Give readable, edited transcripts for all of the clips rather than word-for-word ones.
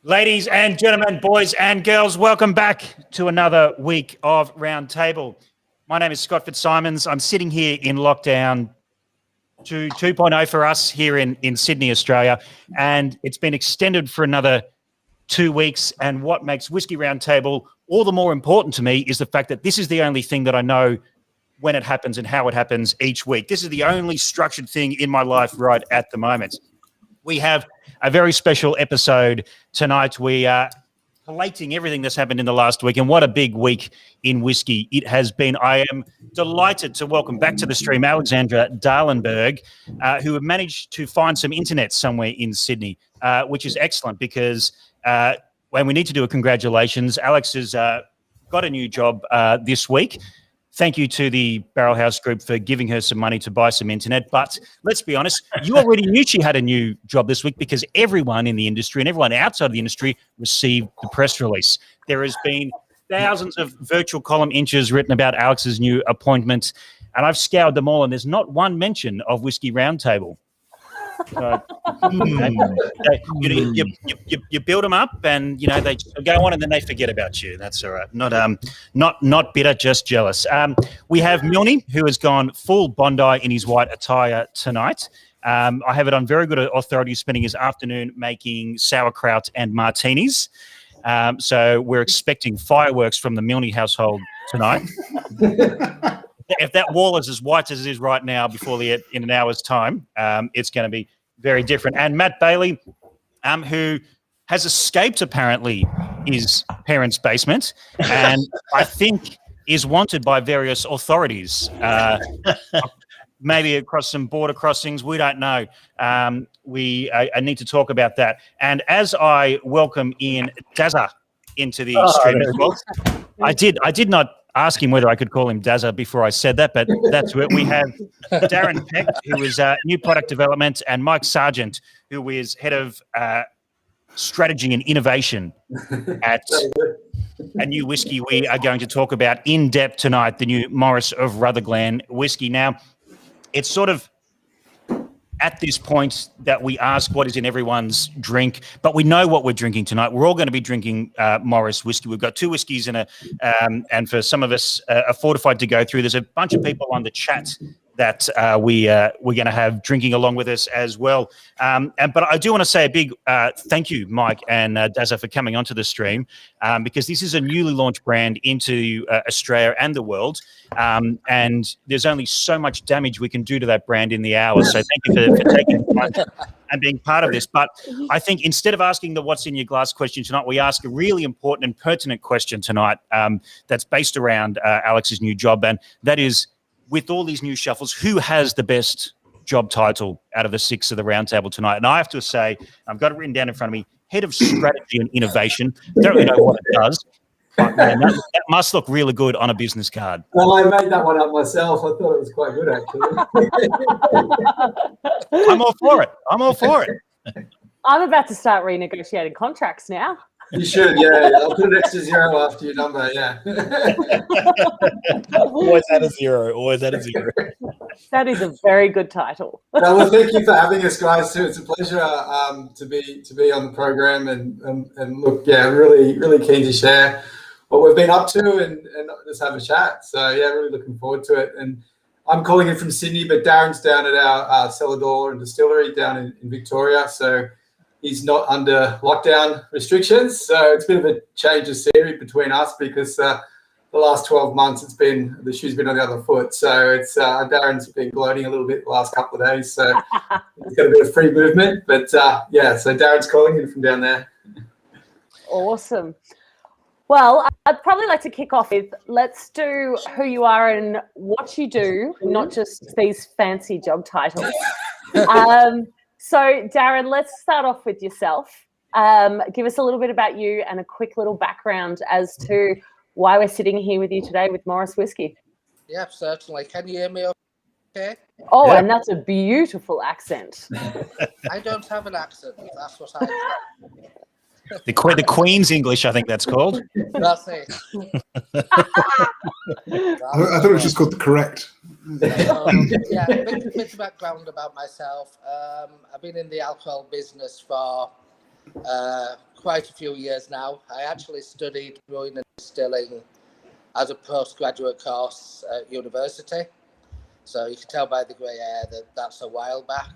Ladies and gentlemen, boys and girls, welcome back to another week of Roundtable. My name is Scott Fitzsimons. I'm sitting here in lockdown 2.0 for us here in Sydney, Australia, and it's been extended for another 2 weeks. And what makes Whisky Roundtable all the more important to me is the fact that this is the only thing that I know when it happens and how it happens each week. This is the only structured thing in my life right at the moment. We have a very special episode tonight. We are collating everything that's happened in the last week, and what a big week in whiskey it has been. I am delighted to welcome back to the stream Alexandra Dahlenburg, who have managed to find some internet somewhere in Sydney, which is excellent because when we need to do a congratulations, Alex has got a new job this week. Thank you to the Barrel House Group for giving her some money to buy some internet. But let's be honest, you already knew she had a new job this week because everyone in the industry and everyone outside of the industry received the press release. There has been thousands of virtual column inches written about Alex's new appointment, and I've scoured them all, and there's not one mention of Whisky Roundtable. You build them up, and they go on, and then they forget about you. That's all right. Not bitter, just jealous. We have Milne, who has gone full Bondi in his white attire tonight. I have it on very good authority, spending his afternoon making sauerkraut and martinis. So we're expecting fireworks from the Milne household tonight. If that wall is as white as it is right now in an hour's time, it's going to be very different. And Matt Bailey, who has escaped apparently his parents' basement and I think is wanted by various authorities, maybe across some border crossings. We don't know. I need to talk about that. And as I welcome in Dazza into the stream as well, I did not ask him whether I could call him Dazza before I said that, but that's it. We have Darren Peck, who is new product development, and Mike Sargent, who is head of strategy and innovation at a new whiskey we are going to talk about in depth tonight, the new Morris of Rutherglen whiskey. Now, it's sort of at this point that we ask what is in everyone's drink, but we know what we're drinking tonight. We're all going to be drinking Morris whiskey. We've got two whiskeys and for some of us, a fortified to go through. There's a bunch of people on the chat that we're going to have drinking along with us as well. But I do want to say a big thank you, Mike and Dazza, for coming onto the stream, because this is a newly launched brand into Australia and the world. And there's only so much damage we can do to that brand in the hour. So thank you for taking the time and being part of this. But I think instead of asking the what's in your glass question tonight, we ask a really important and pertinent question tonight that's based around Alex's new job. And that is, with all these new shuffles, who has the best job title out of the six of the roundtable tonight? And I have to say, I've got it written down in front of me, Head of Strategy and Innovation. Don't really know what it does, but man, that must look really good on a business card. Well, I made that one up myself. I thought it was quite good, actually. I'm all for it. I'm about to start renegotiating contracts now. You should, yeah. I'll put an extra zero after your number, yeah. Always at a zero. That is a very good title. Well, thank you for having us, guys, too. It's a pleasure to be on the program and look, yeah, really, really keen to share what we've been up to and just have a chat. So, yeah, really looking forward to it. And I'm calling in from Sydney, but Darren's down at our cellar door and distillery down in Victoria. So he's not under lockdown restrictions. So it's a bit of a change of scenery between us because the last 12 months the shoe's been on the other foot. So it's Darren's been gloating a little bit the last couple of days. So he's got a bit of free movement. But yeah, so Darren's calling in from down there. Awesome. Well, I'd probably like to kick off with, let's do who you are and what you do, not just these fancy job titles. So, Darren, let's start off with yourself. Give us a little bit about you and a quick little background as to why we're sitting here with you today with Morris Whisky. Yeah, certainly. Can you hear me okay? Oh, yeah. And that's a beautiful accent. I don't have an accent. That's what I do. The Queen's English, I think that's called. That's it. I thought it was just called the correct. Yeah, a bit of background about myself. I've been in the alcohol business for quite a few years now. I actually studied brewing and distilling as a postgraduate course at university. So you can tell by the grey hair that that's a while back.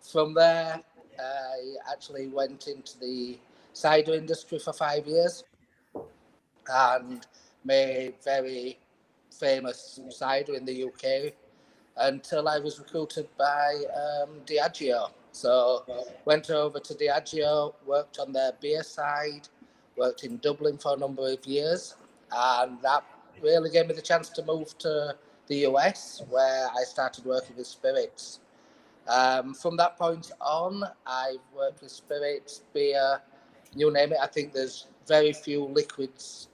From there, I actually went into the cider industry for 5 years and made very famous cider in the UK until I was recruited by Diageo. So went over to Diageo, worked on their beer side, worked in Dublin for a number of years, and that really gave me the chance to move to the US, where I started working with spirits. From that point on, I've worked with spirits, beer, you name it. I think there's very few liquids,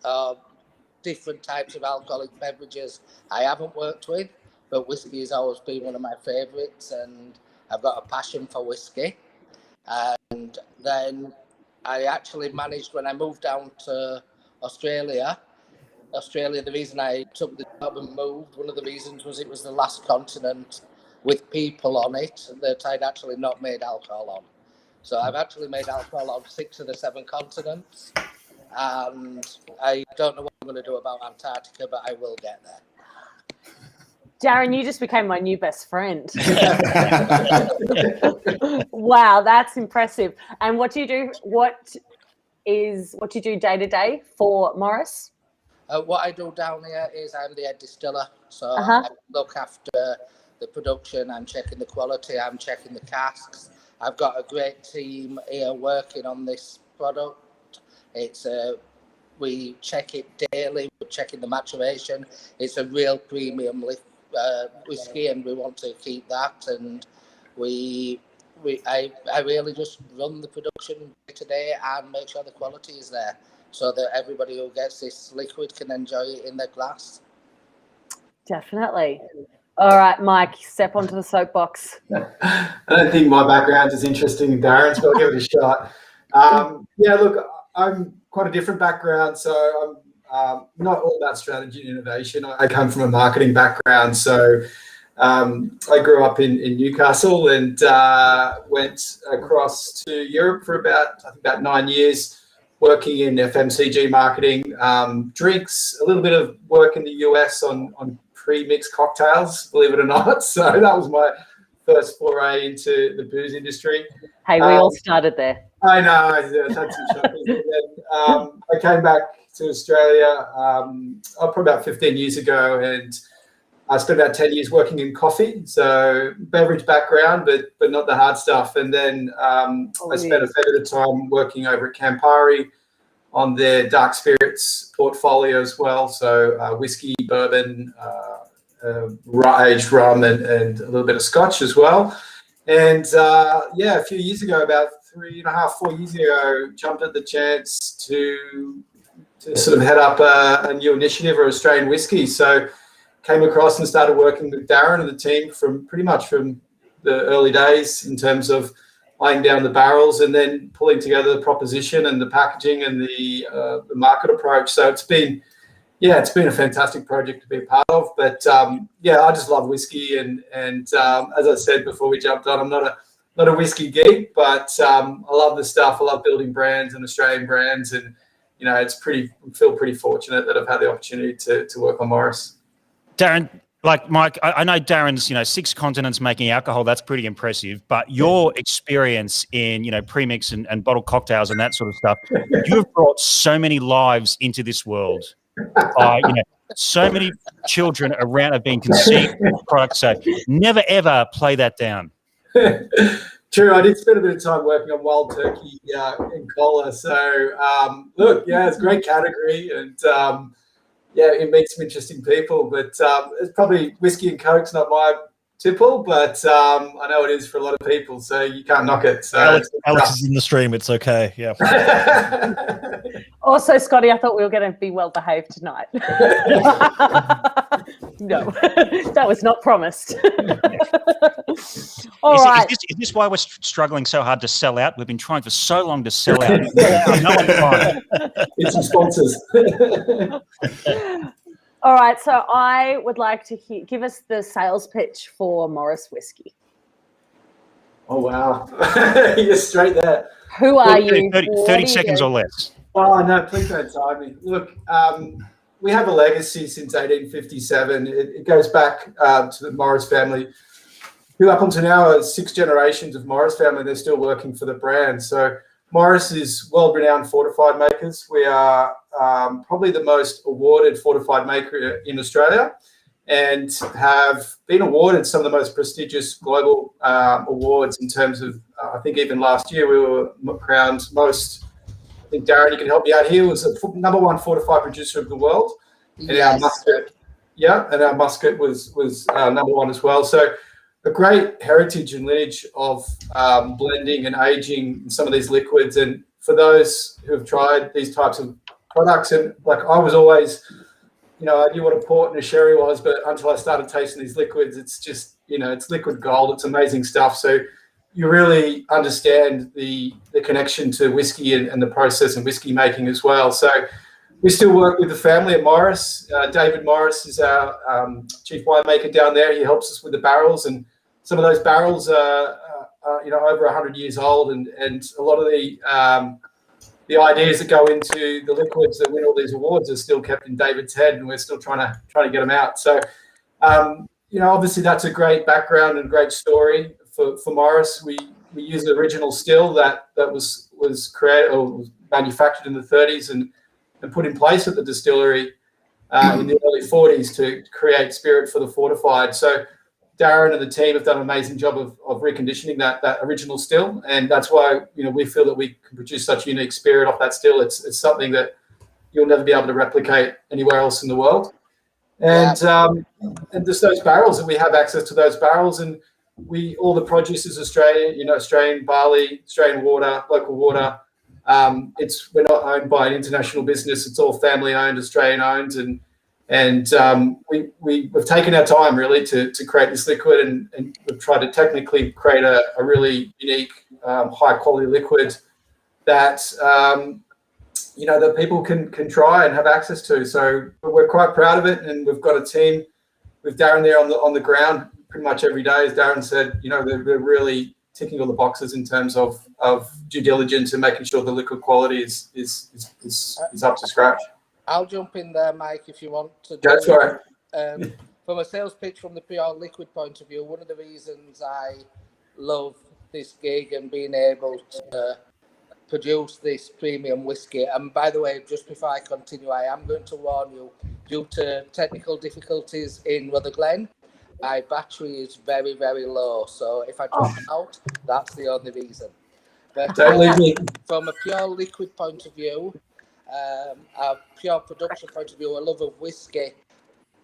different types of alcoholic beverages I haven't worked with, but whiskey has always been one of my favourites, and I've got a passion for whiskey. And then I actually managed, when I moved down to Australia, the reason I took the job and moved, one of the reasons was it was the last continent with people on it that I'd actually not made alcohol on. So I've actually made alcohol on 6 of the 7 continents. And I don't know what I'm going to do about Antarctica, but I will get there. Darren, you just became my new best friend. Wow, that's impressive. And what do you do? What do you do day to day for Morris? What I do down here is I'm the head distiller. So I look after the production. I'm checking the quality. I'm checking the casks. I've got a great team here working on this product. We check it daily. We're checking the maturation. It's a real premium whiskey, and we want to keep that. And I really just run the production day to day and make sure the quality is there, so that everybody who gets this liquid can enjoy it in their glass. Definitely. All right, Mike, step onto the soapbox. I don't think my background's as interesting as Darren's, but I'll give it a shot. Yeah, look, I'm quite a different background, so I'm not all about strategy and innovation. I come from a marketing background, so I grew up in Newcastle and went across to Europe for about 9 years, working in FMCG marketing, drinks, a little bit of work in the US on pre-mixed cocktails, believe it or not. So that was my first foray into the booze industry. Hey, we all started there. I know, I've had some shopping. And then I came back to Australia probably about 15 years ago, and I spent about 10 years working in coffee, so beverage background, but not the hard stuff. And then I spent a fair bit of time working over at Campari on their dark spirits portfolio as well. So whiskey, bourbon, aged rum, and a little bit of scotch as well. And a few years ago, about 4 years ago, jumped at the chance to sort of head up a new initiative or Australian whiskey. So came across and started working with Darren and the team from the early days in terms of laying down the barrels and then pulling together the proposition and the packaging and the market approach. So it's been a fantastic project to be a part of. But I just love whiskey, and as I said before we jumped on, I'm not a whiskey geek, but I love the stuff. I love building brands and Australian brands, and I feel pretty fortunate that I've had the opportunity to work on Morris. Darren, like Mike, I know Darren's 6 continents making alcohol. That's pretty impressive. But your experience in premix and bottled cocktails and that sort of stuff, you have brought so many lives into this world. So many children around have been conceived products. So never ever play that down. True, I did spend a bit of time working on wild turkey in cola. So it's a great category, and it meets some interesting people. But it's probably whiskey and coke's not my tipple, but I know it is for a lot of people. So you can't knock it. So Alex is in the stream. It's okay. Yeah. Also, Scotty, I thought we were going to be well behaved tonight. No, that was not promised. All right. Is this why we're struggling so hard to sell out? We've been trying for so long to sell out. No one's buying. It's some sponsors. All right, so I would like to give us the sales pitch for Morris Whisky. Oh, wow. You're straight there. Who are you? 30 What do you seconds do? or less. Oh, no, please don't time me. Look, we have a legacy since 1857. It goes back to the Morris family, who up until now are 6 generations of Morris family. They're still working for the brand. So Morris is world-renowned fortified makers. We are probably the most awarded fortified maker in Australia and have been awarded some of the most prestigious global awards in terms of, I think even last year we were crowned most, I think Darren, you can help me out here, was the #1 fortified producer of the world. And our Musket, and our Musket was #1 as well. So a great heritage and lineage of blending and aging some of these liquids. And for those who have tried these types of products, and like I was always, I knew what a port and a sherry was, but until I started tasting these liquids, it's just, it's liquid gold. It's amazing stuff. So you really understand the connection to whiskey and the process and whiskey making as well. So we still work with the family at Morris. David Morris is our chief winemaker down there. He helps us with the barrels, and some of those barrels are over 100 years old, and a lot of the ideas that go into the liquids that win all these awards are still kept in David's head, and we're still trying to get them out. So obviously that's a great background and great story for Morris. We use the original still that was created or was manufactured in the 30s and put in place at the distillery in the early 40s to create spirit for the fortified. So Darren and the team have done an amazing job of reconditioning that original still, and that's why we feel that we can produce such unique spirit off that still. It's something that you'll never be able to replicate anywhere else in the world. And just those barrels, that we have access to those barrels, and all the produce is Australian, Australian barley, Australian water, local water. We're not owned by an international business. It's all family owned, Australian owned, and we've taken our time really to create this liquid, and we've tried to technically create a really unique, high quality liquid that that people can try and have access to. So we're quite proud of it, and we've got a team with Darren there on the ground pretty much every day. As Darren said, they're really ticking all the boxes in terms of due diligence and making sure the liquid quality is up to scratch. I'll jump in there, Mike, if you want to. That's right. From a sales pitch from the pure liquid point of view, one of the reasons I love this gig and being able to produce this premium whiskey, and by the way, just before I continue, I am going to warn you, due to technical difficulties in Rutherglen, my battery is very, very low. So if I drop out, that's the only reason. But Don't leave me. From a pure liquid point of view, a pure production point of view, a love of whiskey,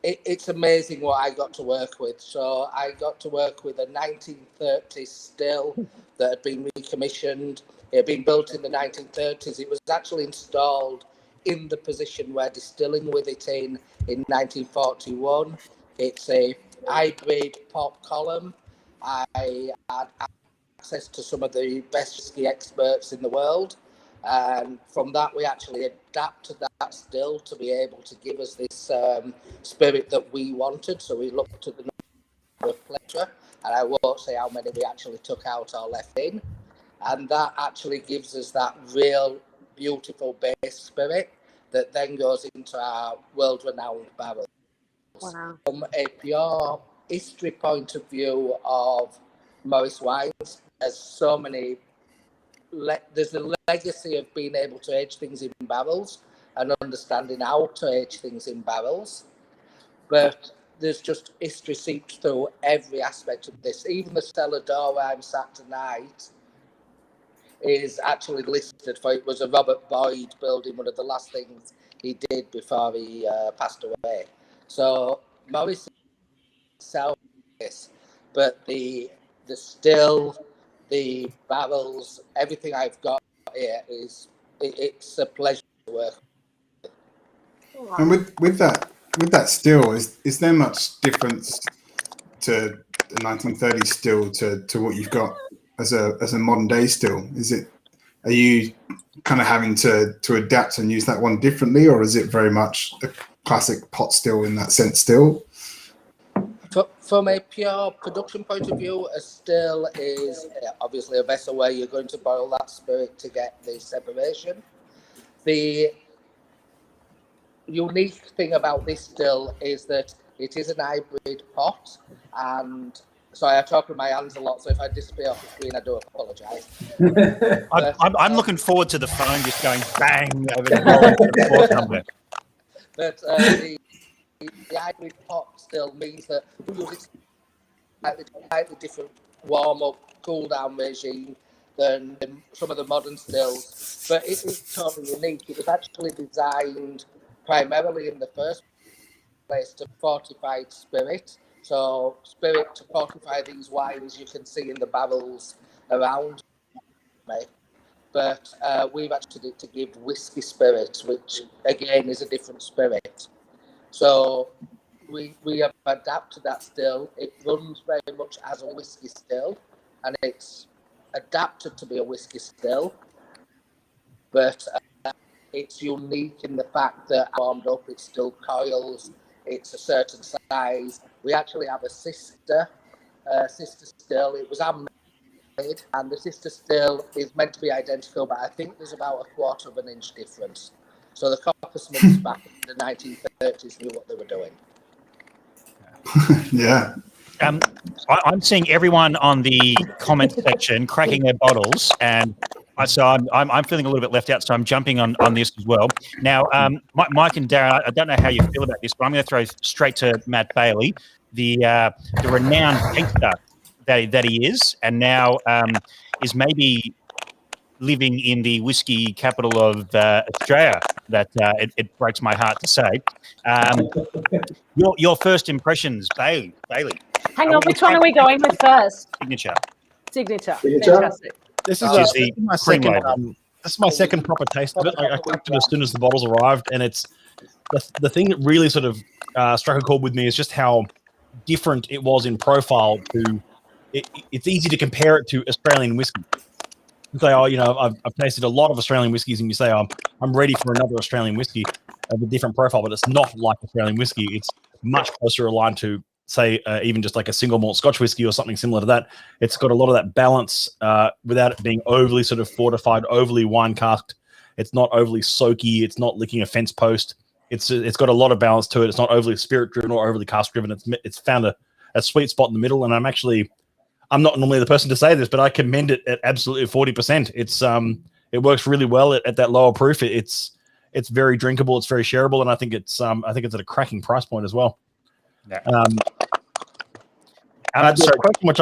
it's amazing what I got to work with. So I got to work with a 1930s still that had been recommissioned. It had been built in the 1930s. It was actually installed in the position we're distilling with it in 1941. It's a hybrid pop column. I had access to some of the best whiskey experts in the world. And from that, we actually adapted that still to be able to give us this spirit that we wanted. So we looked at the number of pleasure, and I won't say how many we actually took out or left in. And that actually gives us that real beautiful base spirit that then goes into our world-renowned barrels. Wow. From a pure history point of view of Morris wines, there's so many. There's the legacy of being able to age things in barrels and understanding how to age things in barrels, but there's just history seeped through every aspect of this. Even the cellar door where I'm sat tonight is actually listed for, it was a Robert Boyd building, one of the last things he did before he passed away. So Morris itself, but the still, the barrels, everything I've got here it's a pleasure to work with. And with that still, is there much difference to the 1930s still to what you've got as a modern day still? Are you kind of having to adapt and use that one differently, or is it very much a classic pot still in that sense still? From a pure production point of view, a still is obviously a vessel where you're going to boil that spirit to get the separation. The unique thing about this still is that it is an hybrid pot, and sorry, I talk with my hands a lot, so if I disappear off the screen, I do apologise. I'm looking forward to the phone just going bang over the floor somewhere. But the hybrid pot still means that we use slightly different warm-up, cool-down regime than some of the modern stills. But it is totally unique. It was actually designed primarily in the first place to fortify spirit. So spirit to fortify these wines you can see in the barrels around me. But we've actually to give whiskey spirit, which again is a different spirit. So we have adapted that still. It runs very much as a whiskey still, and it's adapted to be a whiskey still. But it's unique in the fact that warmed up, it still coils, it's a certain size. We actually have a sister still. It was handmade, and the sister still is meant to be identical, but I think there's about a quarter of an inch difference. So the coppersmiths back in the 1930s knew what they were doing. Yeah. I'm seeing everyone on the comment section cracking their bottles, and so I'm feeling a little bit left out. So I'm jumping on this as well. Now, Mike and Darren, I don't know how you feel about this, but I'm going to throw straight to Matt Bailey, the renowned taster that he is, and now is maybe living in the whiskey capital of Australia. That it breaks my heart to say. Your first impressions, Bailey. Hang on, which one are we going with first? Signature. Fantastic. This is my cream second. label. This is my second proper taste of it. I cracked it as soon as the bottles arrived, and it's the thing that really sort of struck a chord with me is just how different it was in profile. It's easy to compare it to Australian whiskey. You say, oh, I've tasted a lot of Australian whiskies, and you say, I'm ready for another Australian whiskey of a different profile, but it's not like Australian whiskey. It's much closer aligned to, say, even just like a single malt Scotch whiskey or something similar to that. It's got a lot of that balance without it being overly sort of fortified, overly wine casked. It's not overly soaky. It's not licking a fence post. It's got a lot of balance to it. It's not overly spirit driven or overly cask driven. It's found a sweet spot in the middle, and I'm not normally the person to say this, but I commend it at absolutely 40%. It works really well at that lower proof. It's very drinkable. It's very shareable, and I think it's at a cracking price point as well. Yeah. The question which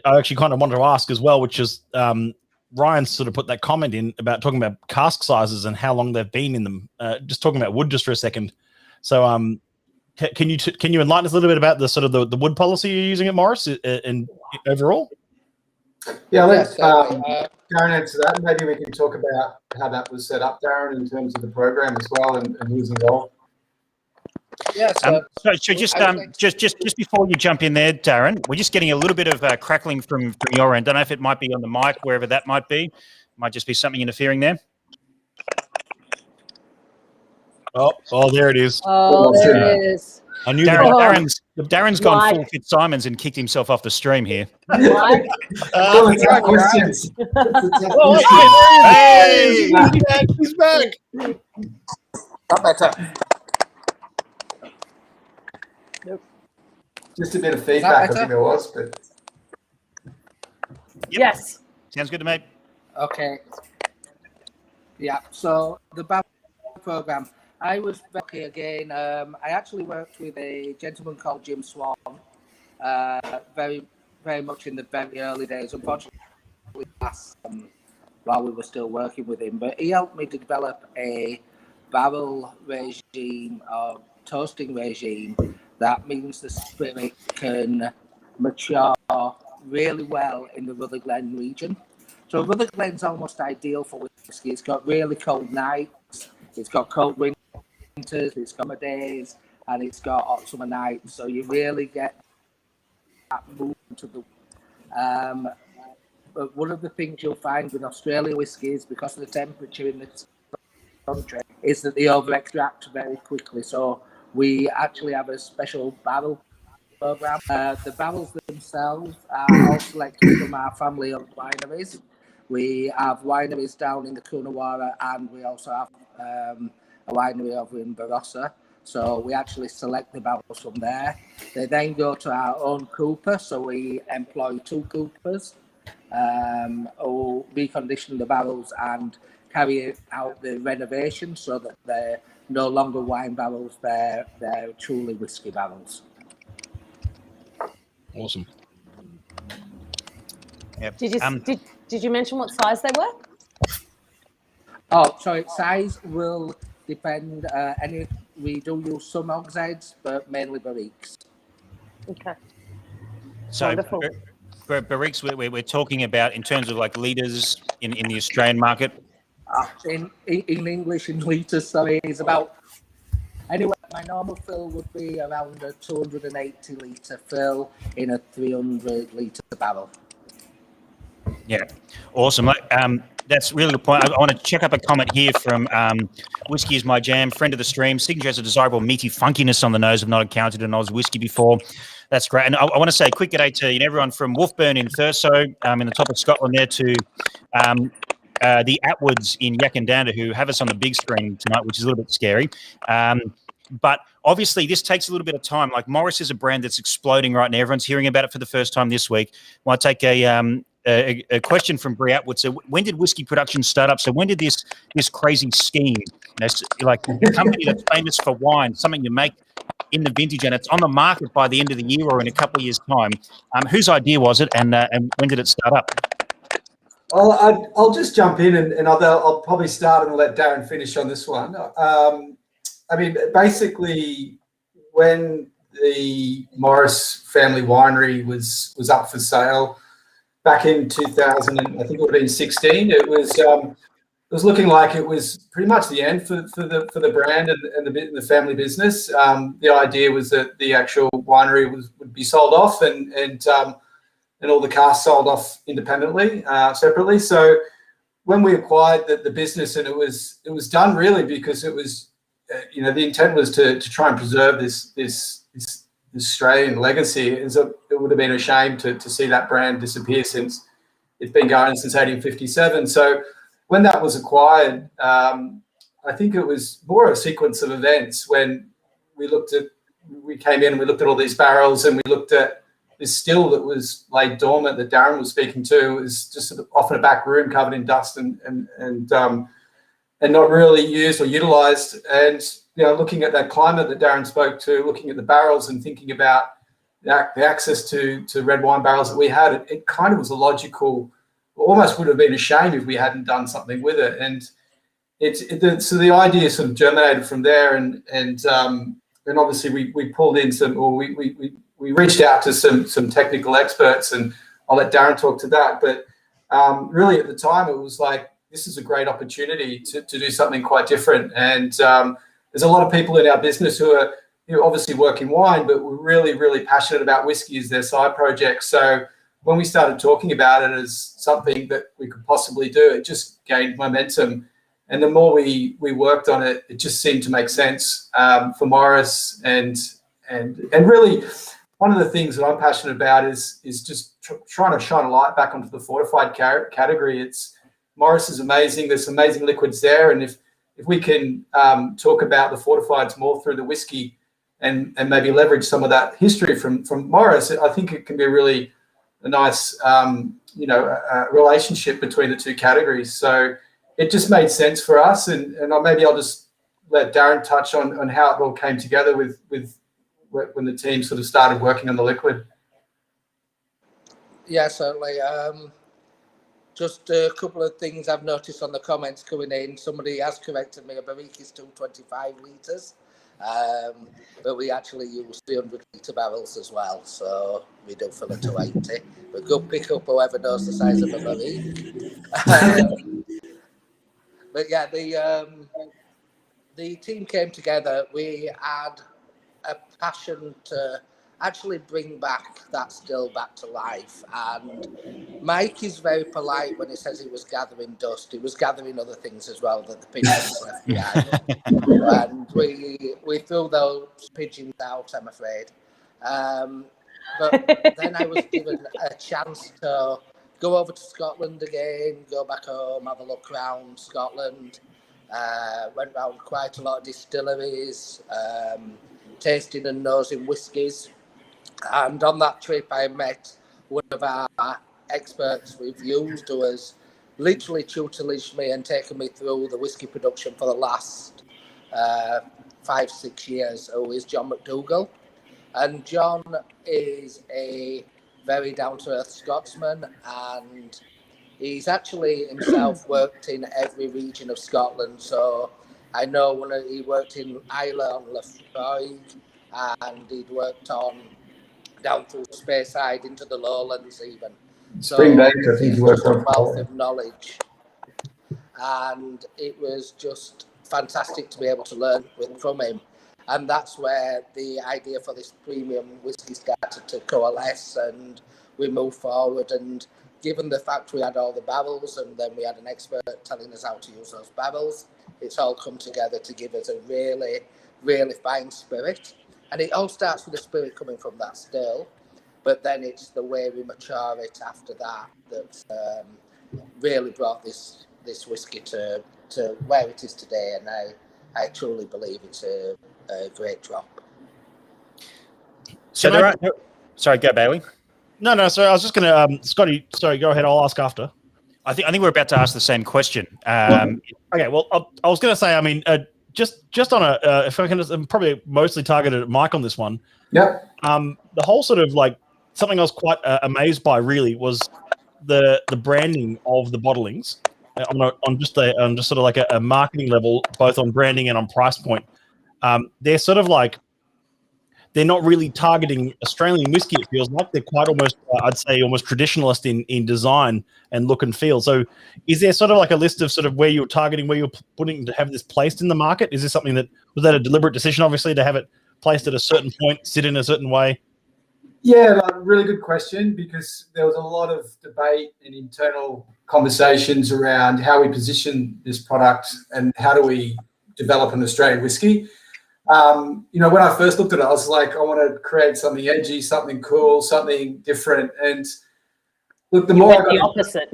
I actually kind of wanted to ask as well, which is Ryan sort of put that comment in about talking about cask sizes and how long they've been in them. Just talking about wood just for a second. So can you enlighten us a little bit about the sort of the wood policy you're using at Morris and overall? Yeah, let's Darren answer that. Maybe we can talk about how that was set up, Darren, in terms of the program as well and who's involved. Yeah. So just before you jump in there, Darren, we're just getting a little bit of crackling from your end. Don't know if it might be on the mic, wherever that might be. Might just be something interfering there. Oh, there it is. Oh, there it is. I knew Darren's gone full Fitzsimons and kicked himself off the stream here. Mike? Questions. Hey, he's back. Not better. Just a bit of feedback, I think there was, but Yes. Sounds good to me. Okay. Yeah. So the BAM program, I was lucky again. I actually worked with a gentleman called Jim Swan, very, very much in the very early days. Unfortunately, while we were still working with him, but he helped me to develop a barrel regime or toasting regime that means the spirit can mature really well in the Rutherglen region. So Rutherglen's almost ideal for whiskey. It's got really cold nights, it's got cold winters, it's got summer days, and it's got hot summer nights. So you really get that movement to the. But one of the things you'll find with Australian whiskies, because of the temperature in the country, is that they over extract very quickly. So we actually have a special barrel program. The barrels themselves are all selected from our family-owned wineries. We have wineries down in the Coonawarra, and we also have a winery over in Barossa. So we actually select the barrels from there. They then go to our own cooper. So we employ 2 coopers who recondition the barrels and carry out the renovation so that they're no longer wine barrels, they're truly whiskey barrels. Awesome. Yep. Did you mention what size they were? Oh, sorry, size will depend. We do use some oxides, but mainly barriques. Okay. So, Wonderful. barriques, we're talking about in terms of like litres in the Australian market. In English, in litres, sorry, is about. Anyway, my normal fill would be around a 280 litre fill in a 300 litre barrel. Yeah, awesome. That's really good point. I want to check up a comment here from Whisky is My Jam, friend of the stream. Signature has a desirable meaty funkiness on the nose. I've not encountered an Oz whiskey before. That's great. And I want to say a quick g'day to everyone from Wolfburn in Thurso, in the top of Scotland there, to the Atwoods in Yakandanda, who have us on the big screen tonight, which is a little bit scary. But obviously, this takes a little bit of time. Like Morris is a brand that's exploding right now. Everyone's hearing about it for the first time this week. Well, I take a question from Brie Atwood. So, when did whiskey production start up? So, when did this crazy scheme, like a company that's famous for wine, something you make in the vintage and it's on the market by the end of the year or in a couple of years' time? Whose idea was it, and when did it start up? I'll just jump in and I'll probably start and I'll let Darren finish on this one. I mean, basically, when the Morris family winery was up for sale back in 2000, and I think it would have been 16, it was looking like it was pretty much the end for the brand and the family business. The idea was that the actual winery would be sold off and all the casks sold off independently, separately. So when we acquired the business, and it was done really because it was, the intent was to try and preserve this Australian legacy. It would have been a shame to see that brand disappear since it's been going since 1857. So when that was acquired, I think it was more a sequence of events when we came in and we looked at all these barrels and we looked at this still that was laid dormant that Darren was speaking to. It was just off in a back room covered in dust and not really used or utilized. And looking at that climate that Darren spoke to, looking at the barrels and thinking about the access to red wine barrels that we had, it kind of was a logical, almost would have been a shame if we hadn't done something with it. And so the idea sort of germinated from there, and obviously we pulled in we reached out to some technical experts, and I'll let Darren talk to that. But really at the time it was like, this is a great opportunity to do something quite different. And there's a lot of people in our business who obviously work in wine, but we're really, really passionate about whiskey as their side project. So when we started talking about it as something that we could possibly do, it just gained momentum. And the more we worked on it, it just seemed to make sense for Morris. And really, one of the things that I'm passionate about is just trying to shine a light back onto the fortified category. Morris is amazing. There's some amazing liquids there. And if we can talk about the fortifieds more through the whiskey and maybe leverage some of that history from Morris, I think it can be really a nice, relationship between the two categories. So it just made sense for us. And maybe I'll just let Darren touch on how it all came together with when the team sort of started working on the liquid. Yeah, certainly. Just a couple of things I've noticed on the comments coming in. Somebody has corrected me. A barrique is 225 litres, but we actually use 300 litre barrels as well. So we do fill a 280. But good pick up whoever knows the size of a barrique. But yeah, the team came together. We had a passion to actually bring back that still back to life. And Mike is very polite when he says he was gathering dust. He was gathering other things as well that the pigeons left behind. And we threw those pigeons out, I'm afraid. But then I was given a chance to go over to Scotland again, go back home, have a look around Scotland. Went round quite a lot of distilleries, tasting and nosing whiskies. And on that trip, I met one of our experts we've used who has literally tutelaged me and taken me through the whiskey production for the last 5-6 years, who is John McDougall. And John is a very down-to-earth Scotsman, and he's actually himself worked in every region of Scotland. So I know when he worked in Islay on Lefroy, and he'd worked on down through Speyside into the Lowlands even. So Spring Bank, I think you worked a on. wealth of knowledge, and it was just fantastic to be able to learn from him. And that's where the idea for this premium whiskey started to coalesce, and we moved forward. And given the fact we had all the barrels, and then we had an expert telling us how to use those barrels, it's all come together to give us a really, really fine spirit. And it all starts with the spirit coming from that still, but then it's the way we mature it after that that's really brought this whiskey to where it is today. And I truly believe it's a great drop. So sorry, go Bailey. No. So I was just going to, Scotty. Sorry, go ahead. I'll ask after. I think we're about to ask the same question. Okay. Well, I was going to say. I mean, just on a, if I can, I'm probably mostly targeted at Mike on this one. Yep. The whole sort of like something I was quite amazed by really was the branding of the bottlings on just sort of like a marketing level, both on branding and on price point. They're sort of like, they're not really targeting Australian whiskey. It feels like they're quite almost, I'd say, almost traditionalist in design and look and feel. So, is there sort of like a list of sort of where you're targeting, where you're putting to have this placed in the market? Is this something was that a deliberate decision, obviously, to have it placed at a certain point, sit in a certain way? Yeah, really good question, because there was a lot of debate and internal conversations around how we position this product and how do we develop an Australian whiskey. When I first looked at it, I was like, I want to create something edgy, something cool, something different. And look, the more I got the opposite.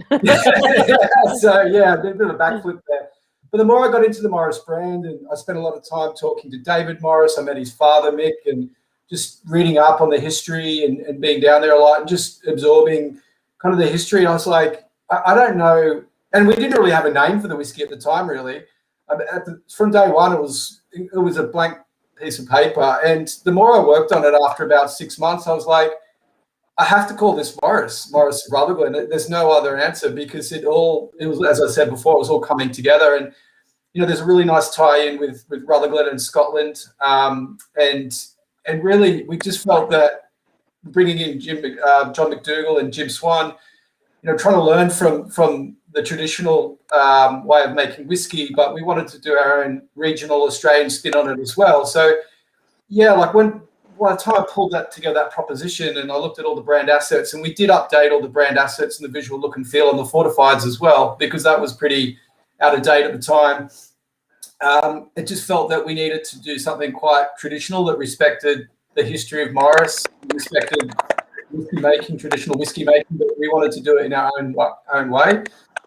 So yeah, a bit of a backflip there. But the more I got into the Morris brand, and I spent a lot of time talking to David Morris, I met his father Mick, and just reading up on the history and being down there a lot and just absorbing kind of the history. And I was like, I don't know. And we didn't really have a name for the whiskey at the time, really. From day one, it was a blank piece of paper. And the more I worked on it, after about 6 months, I was like, I have to call this Morris Rutherglen. There's no other answer, because it was, as I said before, it was all coming together. And there's a really nice tie-in with Rutherglen and Scotland. And really, we just felt that bringing in John McDougall and Jim Swan, trying to learn from the traditional way of making whiskey, but we wanted to do our own regional Australian spin on it as well. So, yeah, like by the time I pulled that together, that proposition, and I looked at all the brand assets, and we did update all the brand assets and the visual look and feel on the fortifieds as well, because that was pretty out of date at the time. It just felt that we needed to do something quite traditional that respected the history of Morris, respected whiskey making, traditional whiskey making, but we wanted to do it in our own way.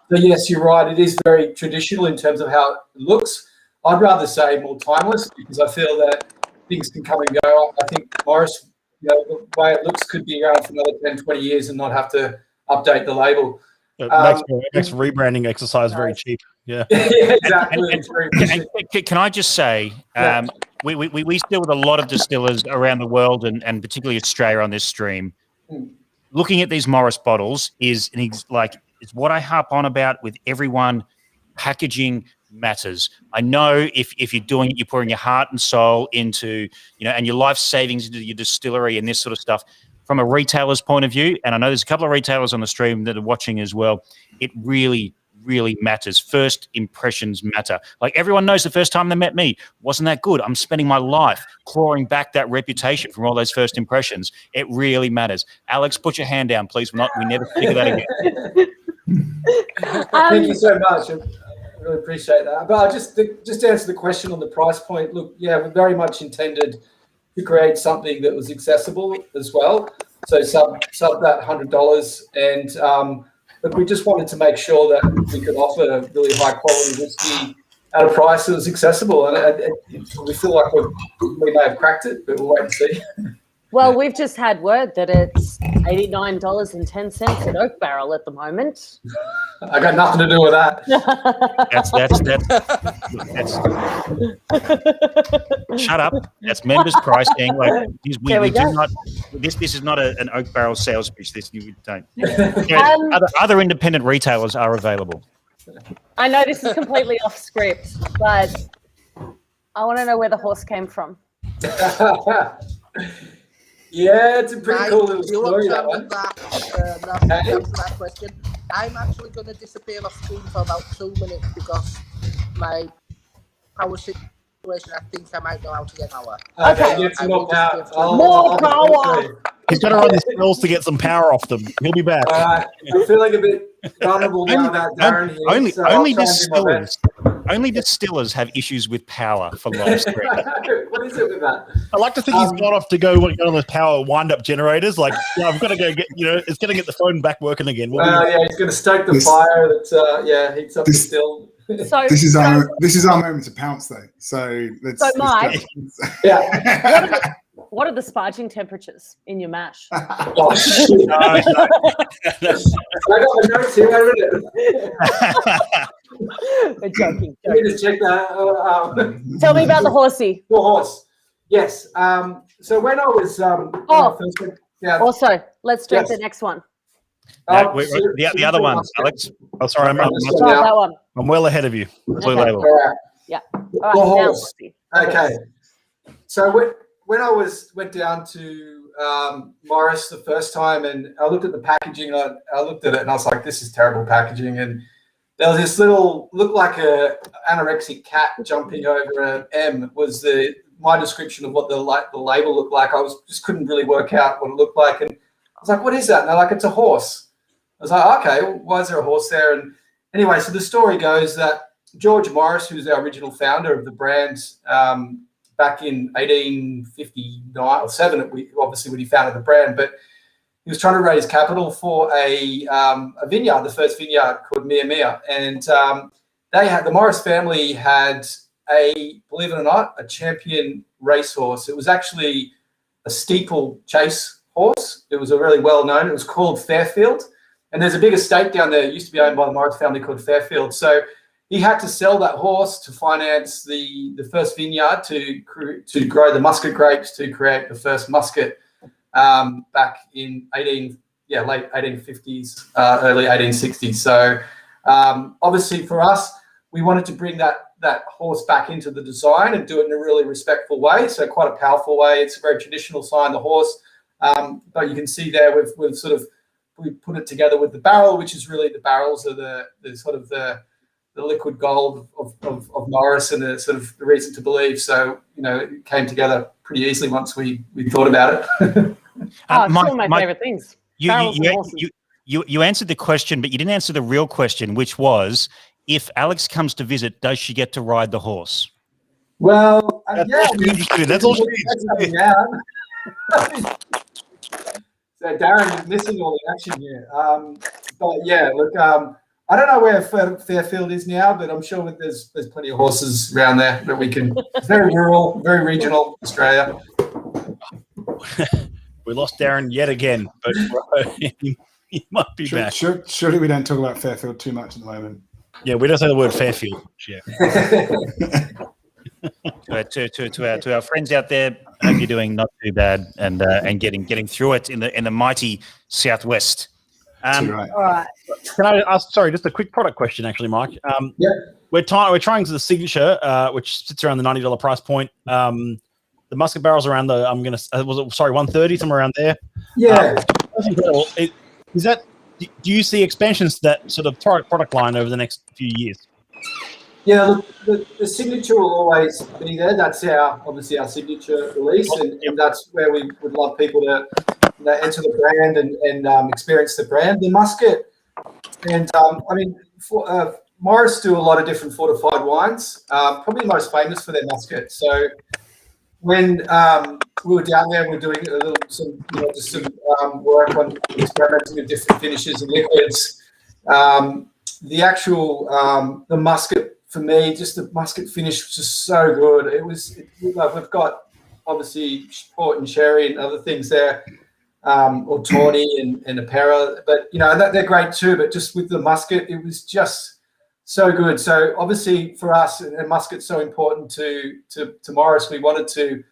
So yes, you're right. It is very traditional in terms of how it looks. I'd rather say more timeless, because I feel that things can come and go. I think Morris, the way it looks, could be around for another 10, 20 years and not have to update the label. It makes rebranding exercise very cheap. Yeah. Yeah, exactly. And can I just say, we deal with a lot of distillers around the world, and particularly Australia on this stream. Looking at these Morris bottles is it's what I harp on about with everyone. Packaging matters. I know if you're doing it, you're pouring your heart and soul into, and your life savings into your distillery and this sort of stuff. From a retailer's point of view, and I know there's a couple of retailers on the stream that are watching as well, it really, really matters. First impressions matter. Like, everyone knows the first time they met me wasn't that good. I'm spending my life clawing back that reputation from all those first impressions. It really matters. Alex, put your hand down, please. We never speak of that again. Thank you so much. I really appreciate that. But just to answer the question on the price point, look, yeah, we very much intended to create something that was accessible as well. So sub that $100, and look, we just wanted to make sure that we could offer really high quality whiskey at a price that was accessible, and we feel like we may have cracked it, but we'll wait and see. Well, we've just had word that it's $89.10 at Oak Barrel at the moment. I got nothing to do with that. That's shut up. That's members' pricing. Like we do not. This is not an Oak Barrel sales pitch. This you don't. Other independent retailers are available. I know this is completely off script, but I want to know where the horse came from. Yeah, it's a pretty cool little story. That question. I'm actually going to disappear off screen for about 2 minutes because my power situation, I think I might know how to get power. Okay, get some more power. More power! He's got to run his spells to get some power off them. He'll be back. All right, I'm feeling a bit vulnerable now about Darren here. Only distillers have issues with power for live stream. What is it with that? I like to think he's gone off to go on those power wind-up generators. Like, I've got to go get, it's going to get the phone back working again. Yeah, he's going to stoke the fire that heats up the still. So this is our moment to pounce, though. So Mike, yeah. What are the sparging temperatures in your mash? Oh, shit. I got the notes here. We're joking. Let me just check that. Tell me about the horsey. The horse. Yes. So when I was Also, let's do the next one. The other one, Alex. Oh, sorry, that one. I'm well ahead of you. Okay. Label. Yeah. All right, the horse. Okay. So when I went down to Morris the first time, and I looked at the packaging, I looked at it and I was like, this is terrible packaging. And there was this looked like a anorexic cat jumping over an M was my description of what the label looked like. I just couldn't really work out what it looked like. And I was like, what is that? And they're like, it's a horse. I was like, okay, well, why is there a horse there? And anyway, so the story goes that George Morris, who's our original founder of the brand, back in 1859 or 7, obviously when he founded the brand, but he was trying to raise capital for a vineyard, the first vineyard called Mia. And the Morris family had believe it or not, a champion racehorse. It was actually a steeple chase horse. It was a really well-known, it was called Fairfield. And there's a big estate down there. It used to be owned by the Morris family called Fairfield. So he had to sell that horse to finance the first vineyard to grow the Musket grapes to create the first Musket back in late 1850s, early 1860s. So obviously for us, we wanted to bring that horse back into the design and do it in a really respectful way. So quite a powerful way. It's a very traditional sign, the horse. But you can see there we put it together with the barrel, which is really the barrels are the sort of the liquid gold of Morris and the sort of the reason to believe. So, it came together pretty easily once we thought about it. It's one of my favorite things. You answered the question, but you didn't answer the real question, which was, if Alex comes to visit, does she get to ride the horse? Well, that's all she needs. So Darren is missing all the action here. But yeah, look, I don't know where Fairfield is now, but I'm sure there's plenty of horses around there that we can. It's very rural, very regional Australia. We lost Darren yet again, but he might be back. Surely we don't talk about Fairfield too much at the moment. Yeah, we don't say the word Fairfield. Yeah. To our friends out there, I hope you're doing not too bad and getting through it in the mighty southwest. Right. All right. Can I ask? Sorry, just a quick product question, actually, Mike. Yeah. We're trying to the signature, which sits around the $90 price point. The Musket barrels around the 130, somewhere around there. Yeah. That's incredible. Is that? Do you see expansions to that sort of product line over the next few years? Yeah, the signature will always be there. That's obviously our signature release, and that's where we would love people to enter the brand and experience the brand. The Musket, and Morris do a lot of different fortified wines. Probably most famous for their Musket. So when we were down there, we were doing some work on experimenting with different finishes and liquids. The actual the musket for me, just the musket finish was just so good. We've got obviously port and sherry and other things there, or tawny and apera, but they're great too. But just with the musket, it was just so good. So obviously for us, and musket's so important to Morris, we wanted to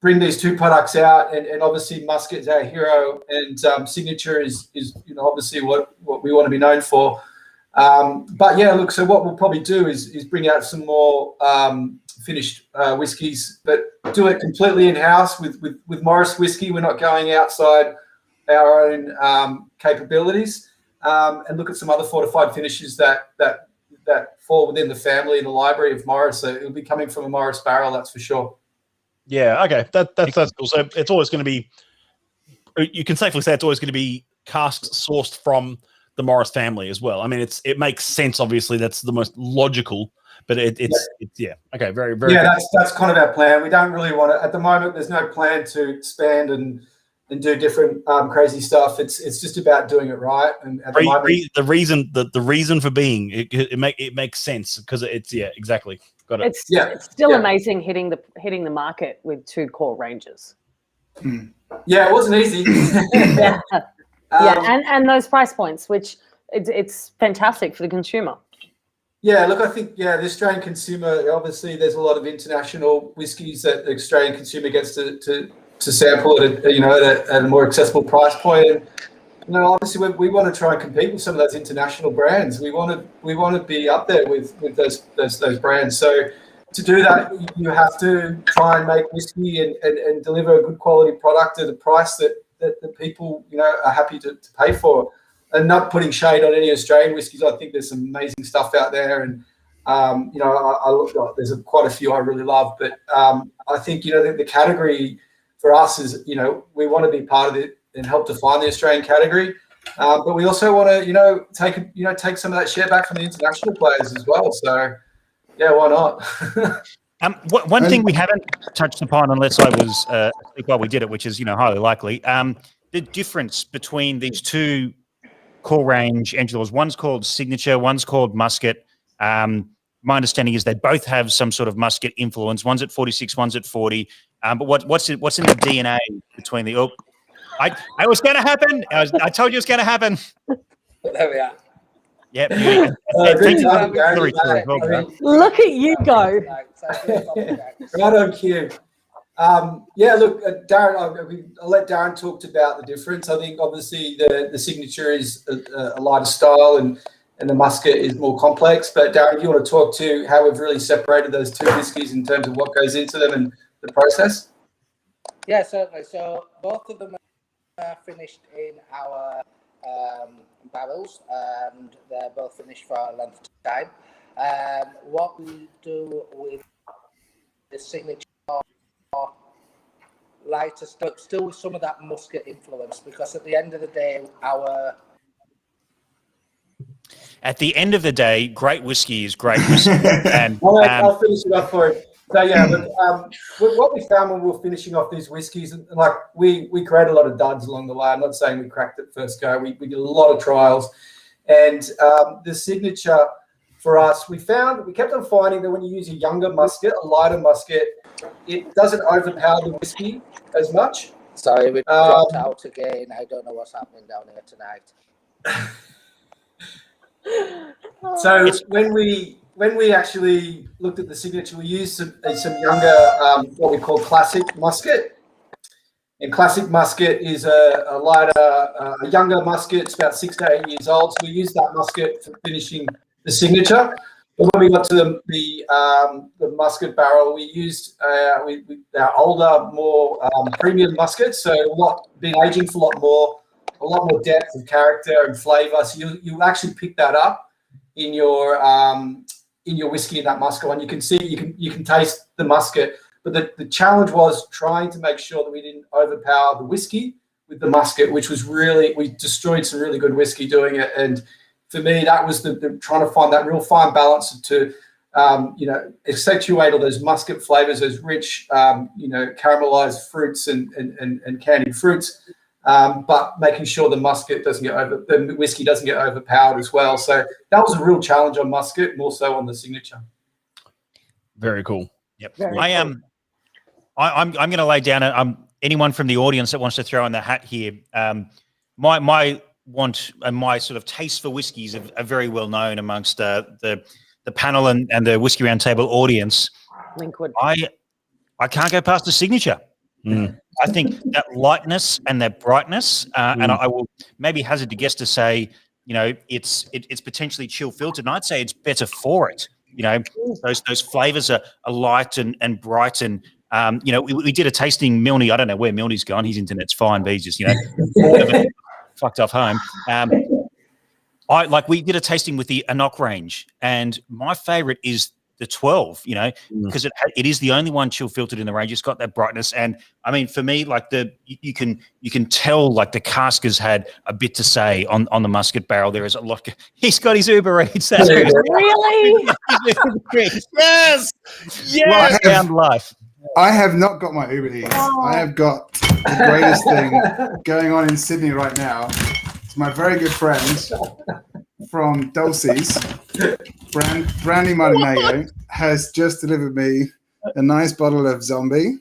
bring these two products out, and obviously musket is our hero, and signature is obviously what we want to be known for. But yeah, look, so what we'll probably do is bring out some more finished whiskies, but do it completely in-house with Morris Whisky. We're not going outside our own capabilities, and look at some other fortified finishes that fall within the family and the library of Morris. So it'll be coming from a Morris barrel, that's for sure. Yeah, okay, that's cool. So it's always going to be, you can safely say it's always going to be cask sourced from the Morris family as well. I mean, it makes sense. Obviously, that's the most logical. But it's okay, very very. Yeah, that's kind of our plan. We don't really want to at the moment. There's no plan to expand and do different crazy stuff. It's just about doing it right. And at the moment, the reason for being it makes sense because it's exactly. Got it. It's still amazing hitting the market with two core ranges. Yeah, it wasn't easy. And those price points, which it's fantastic for the consumer. Yeah, look, I think the Australian consumer, obviously, there's a lot of international whiskies that the Australian consumer gets to sample at a more accessible price point. And obviously, we want to try and compete with some of those international brands. We want to be up there with those brands. So to do that, you have to try and make whiskey and deliver a good quality product at a price that people are happy to pay for. And not putting shade on any Australian whiskies, I think there's some amazing stuff out there, and there's quite a few I really love. But I think the category for us is we want to be part of it and help define the Australian category, but we also want to take some of that share back from the international players as well. So yeah, why not? One thing we haven't touched upon, unless I was asleep while we did it, which is highly likely, the difference between these two core range Angelos. One's called Signature, one's called Musket. My understanding is they both have some sort of Musket influence. One's at 46, one's at 40. But what's in the DNA between the? I was going to happen. I told you it's going to happen. There we are. Yep. Look at you go. Right on cue. Look, Darren, I'll let Darren talk about the difference. I think obviously the Signature is a lighter style and the Musket is more complex. But Darren, you want to talk to how we've really separated those two whiskies in terms of what goes into them and the process? Yeah, certainly. So both of them are finished in our barrels, and they're both finished for a length of time. What we do with the Signature, lighter stuff, still with some of that Musket influence, because at the end of the day, great whiskey is great whiskey. And I'll finish it up for it. So yeah, what we found when we were finishing off these whiskies, and like we created a lot of duds along the way. I'm not saying we cracked it first go. We did a lot of trials, and the Signature for us, we kept on finding that when you use a younger musket, a lighter musket, it doesn't overpower the whiskey as much. Sorry, we dropped out again. I don't know what's happening down here tonight. So when we actually looked at the Signature, we used some younger, what we call classic musket. And classic musket is a lighter, a younger musket. It's about 6 to 8 years old. So we used that musket for finishing the Signature. But when we got to the Musket barrel, we used our older, more premium muskets. So been aging for a lot more depth of character and flavour. So you actually pick that up in your whiskey in that musket one. You can see you can taste the musket. But the challenge was trying to make sure that we didn't overpower the whiskey with the musket, which was we destroyed some really good whiskey doing it. And for me, that was the trying to find that real fine balance to accentuate all those musket flavors, those rich, caramelized fruits and candied fruits, but making sure the whiskey doesn't get overpowered as well. So that was a real challenge on Musket, more so on the signature. Very cool. Yep. Very I am. I'm going to lay down. Anyone from the audience that wants to throw in the hat here. My want and my sort of taste for whiskies are very well known amongst the panel and the Whisky Roundtable audience. Linkwood. I can't go past the signature. I think that lightness and that brightness, and I will maybe hazard to guess to say, it's potentially chill filtered, and I'd say it's better for it. Those flavors are light and bright, and we did a tasting. Milne, I don't know where Milne's gone. His internet's fine, but he's just fucked off home. We did a tasting with the Enoch range, and my favorite is the 12, because it is the only one chill filtered in the range. It's got that brightness. And I mean, for me, you can tell the cask has had a bit to say on the Musket barrel. There is a lot. He's got his Uber Eats. That's Really? Yes. Yes. Round life. I have not got my Uber Eats. I have got the greatest thing going on in Sydney right now. It's my very good friend from Dulce's, Brandy Martinello, has just delivered me a nice bottle of Zombie.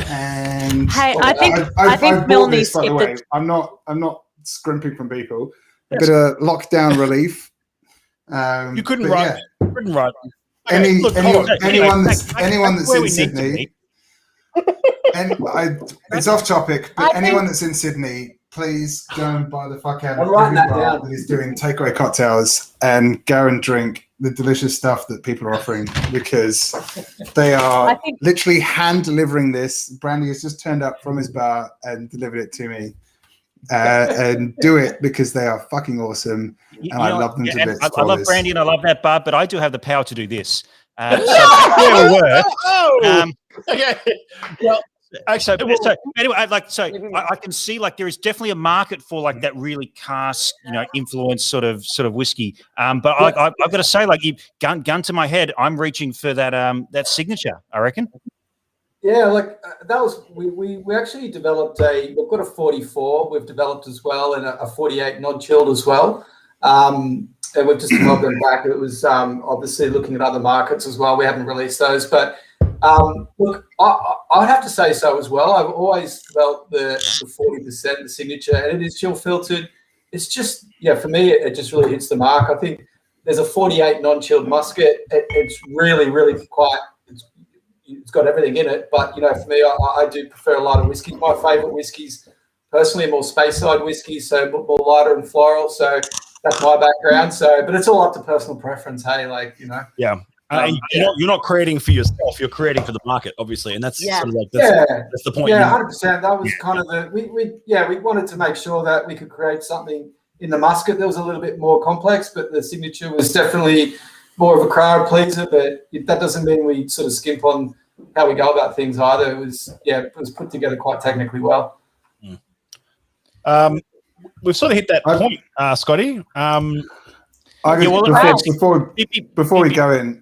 And hey, I think Milne skipped it. I'm not scrimping from people. A bit of lockdown relief. You couldn't write. Yeah. You couldn't write. Anyone that's in Sydney, it's off topic, but anyone that's in Sydney, please go and buy the fuck out of every bar that is doing takeaway cocktails and go and drink the delicious stuff that people are offering, because they are literally hand delivering this. Brandy has just turned up from his bar and delivered it to me. And do it because they are fucking awesome, and I love them to bits. I love Brandy and I love that bar, but I do have the power to do this. Okay. Well, so anyway, I can see there is definitely a market for that really cask, influence sort of whiskey. But I've got to say, gun to my head, I'm reaching for that signature, I reckon. Yeah, that was we actually developed we've got a 44 we've developed as well, and a 48 non-chilled as well. And we've just developed them back. It was obviously looking at other markets as well. We haven't released those, but look, I'd have to say so as well. I've always felt the 40%, the signature, and it is chill filtered. It's just, for me, it just really hits the mark. I think there's a 48 non-chilled Musket. It's really, really quite. It's got everything in it, but for me, I do prefer a lighter whiskey. My favourite whiskies, personally, are more Speyside whiskies, so more lighter and floral. So that's my background. So, but it's all up to personal preference. Hey, Yeah. You're not creating for yourself; you're creating for the market, obviously, and that's sort of that's the point. Yeah, 100%. That was kind of we wanted to make sure that we could create something in the Musket that was a little bit more complex, but the signature was definitely more of a crowd pleaser. But that doesn't mean we sort of skimp on how we go about things either. It was put together quite technically well. We've sort of hit that point, Scotty. Before we go in.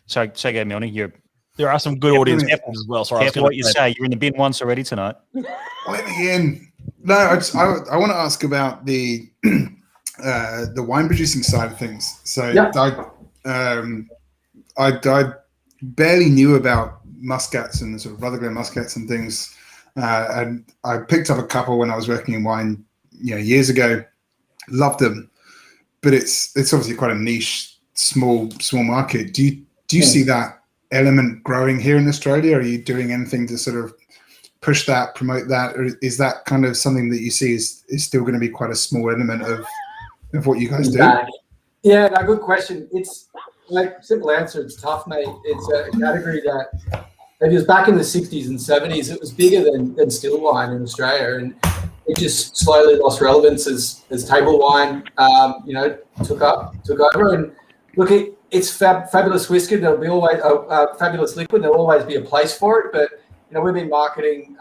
Sorry, say again, Milne. There are some good audience as well. Sorry, careful what you say. You're in the bin once already tonight. Let me in. No, I want to ask about the wine producing side of things. So I barely knew about Muscats and sort of Rutherglen Muscats and things, and I picked up a couple when I was working in wine, years ago. Loved them, but it's obviously quite a niche. Small market. Do you see that element growing here in Australia? Are you doing anything to sort of push that, promote that, or is that kind of something that you see is still going to be quite a small element of what you guys do? Yeah, no, good question. It's simple answer. It's tough, mate. It's a category that maybe it was back in the 60s and 70s. It was bigger than still wine in Australia, and it just slowly lost relevance as table wine, took over. And look, it's fabulous whiskey. There'll be always a fabulous liquid. There'll always be a place for it. But we've been marketing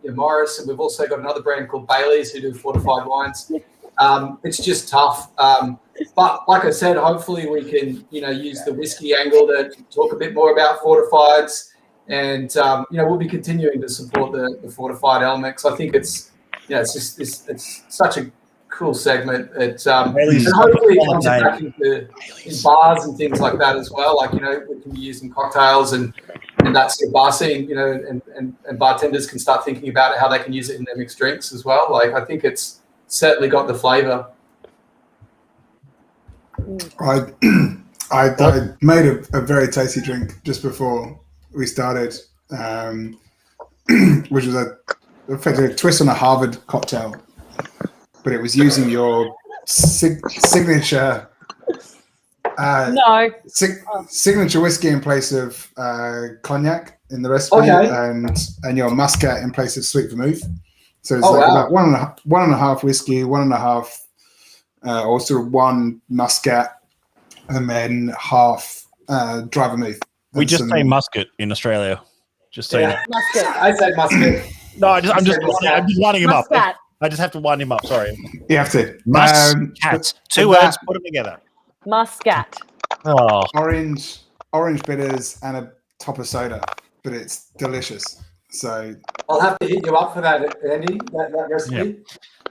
Morris, and we've also got another brand called Bailey's who do fortified wines. It's just tough. But like I said, hopefully we can, use the whiskey angle to talk a bit more about fortifieds, and we'll be continuing to support the fortified elements. I think it's such a cool segment. And hopefully it comes back in bars and things like that as well. Like, we can be using cocktails and that's the bar scene, and bartenders can start thinking about how they can use it in their mixed drinks as well. Like, I think it's certainly got the flavour. I made a very tasty drink just before we started, which was effectively a twist on a Harvard cocktail, but it was using your signature signature whiskey in place of cognac in the recipe, and your muscat in place of sweet vermouth. So it's about one and a half whiskey, 1.5 or sort of one muscat, and then half dry vermouth. We just say musket in Australia. Just say that. Musket. I say musket. No, I'm just winding him up. I just have to wind him up. Sorry. You have to. Muscat. Two words, put them together. Muscat. Oh, Orange bitters and a top of soda, but it's delicious. So I'll have to hit you up for that, Andy. That recipe. Yeah.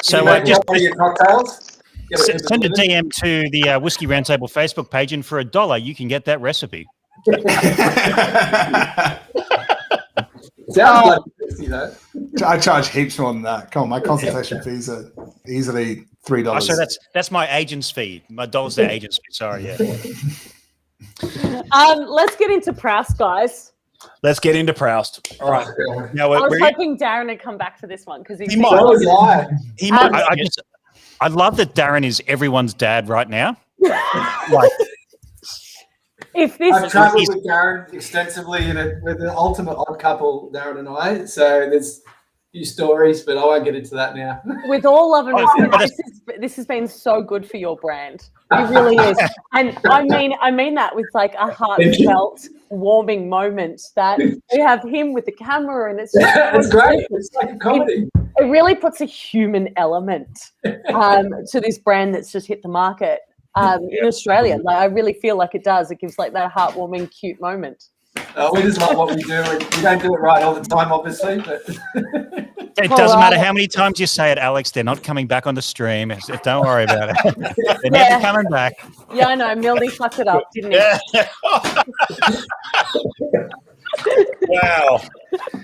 So just your cocktails. Send a DM to the Whiskey Roundtable Facebook page, and for $1, you can get that recipe. Sounds like tasty, though. I charge heaps more than that. Come on, my consultation fees are easily $3. Oh, so that's my agent's fee. My $1 their agent's fee. Sorry, yeah. Let's get into Proust, guys. let's get into Proust. All right. Now I was hoping Darren would come back for this one because he might. He might. I love that Darren is everyone's dad right now. Like, I've travelled with Darren extensively with the ultimate odd couple, Darren and I. So there's a few stories, but I won't get into that now. With all love and respect, this has been so good for your brand. It really is. And I mean that with like a heartfelt, warming moment that we have him with the camera and it's it's great. It's like a comedy. It really puts a human element to this brand that's just hit the market. In Australia, like I really feel like it does. It gives like that heartwarming, cute moment. We just love what we do. We don't do it right all the time, obviously, but it doesn't matter how many times you say it, Alex. They're not coming back on the stream. Don't worry about it. They're never coming back. Yeah, I know. Milne fucked it up, didn't he? Wow.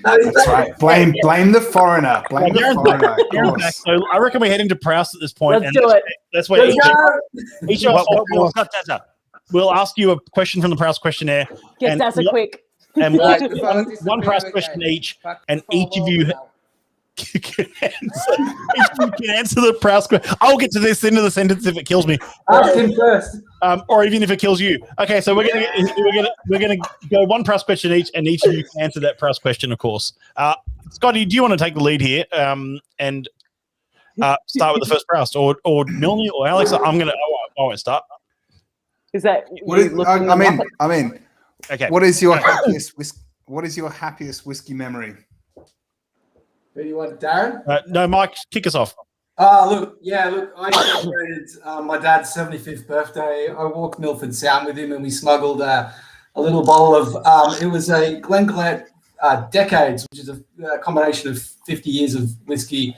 That's right. Blame the foreigner. Blame the foreigner. So I reckon we're heading to Proust at this point. Let's do it. That's where each of us we'll ask you a question from the Proust questionnaire. Get Dazza quick. And one Proust question each, and each of you can answer the Proust question. I'll get to this end of the sentence if it kills me. Ask him first. Or even if it kills you. Okay, so we're gonna go one Proust question each, and each of you can answer that Proust question, of course. Scotty, do you want to take the lead here and start with the first Proust, or Milne or Alex? I won't start. Is that I mean, okay. What is your happiest whiskey memory? Who do you want, Darren? No, Mike, kick us off. Look, I celebrated my dad's 75th birthday. I walked Milford Sound with him and we smuggled a little bottle of, it was a Glenlivet Decades, which is a combination of 50 years of whiskey.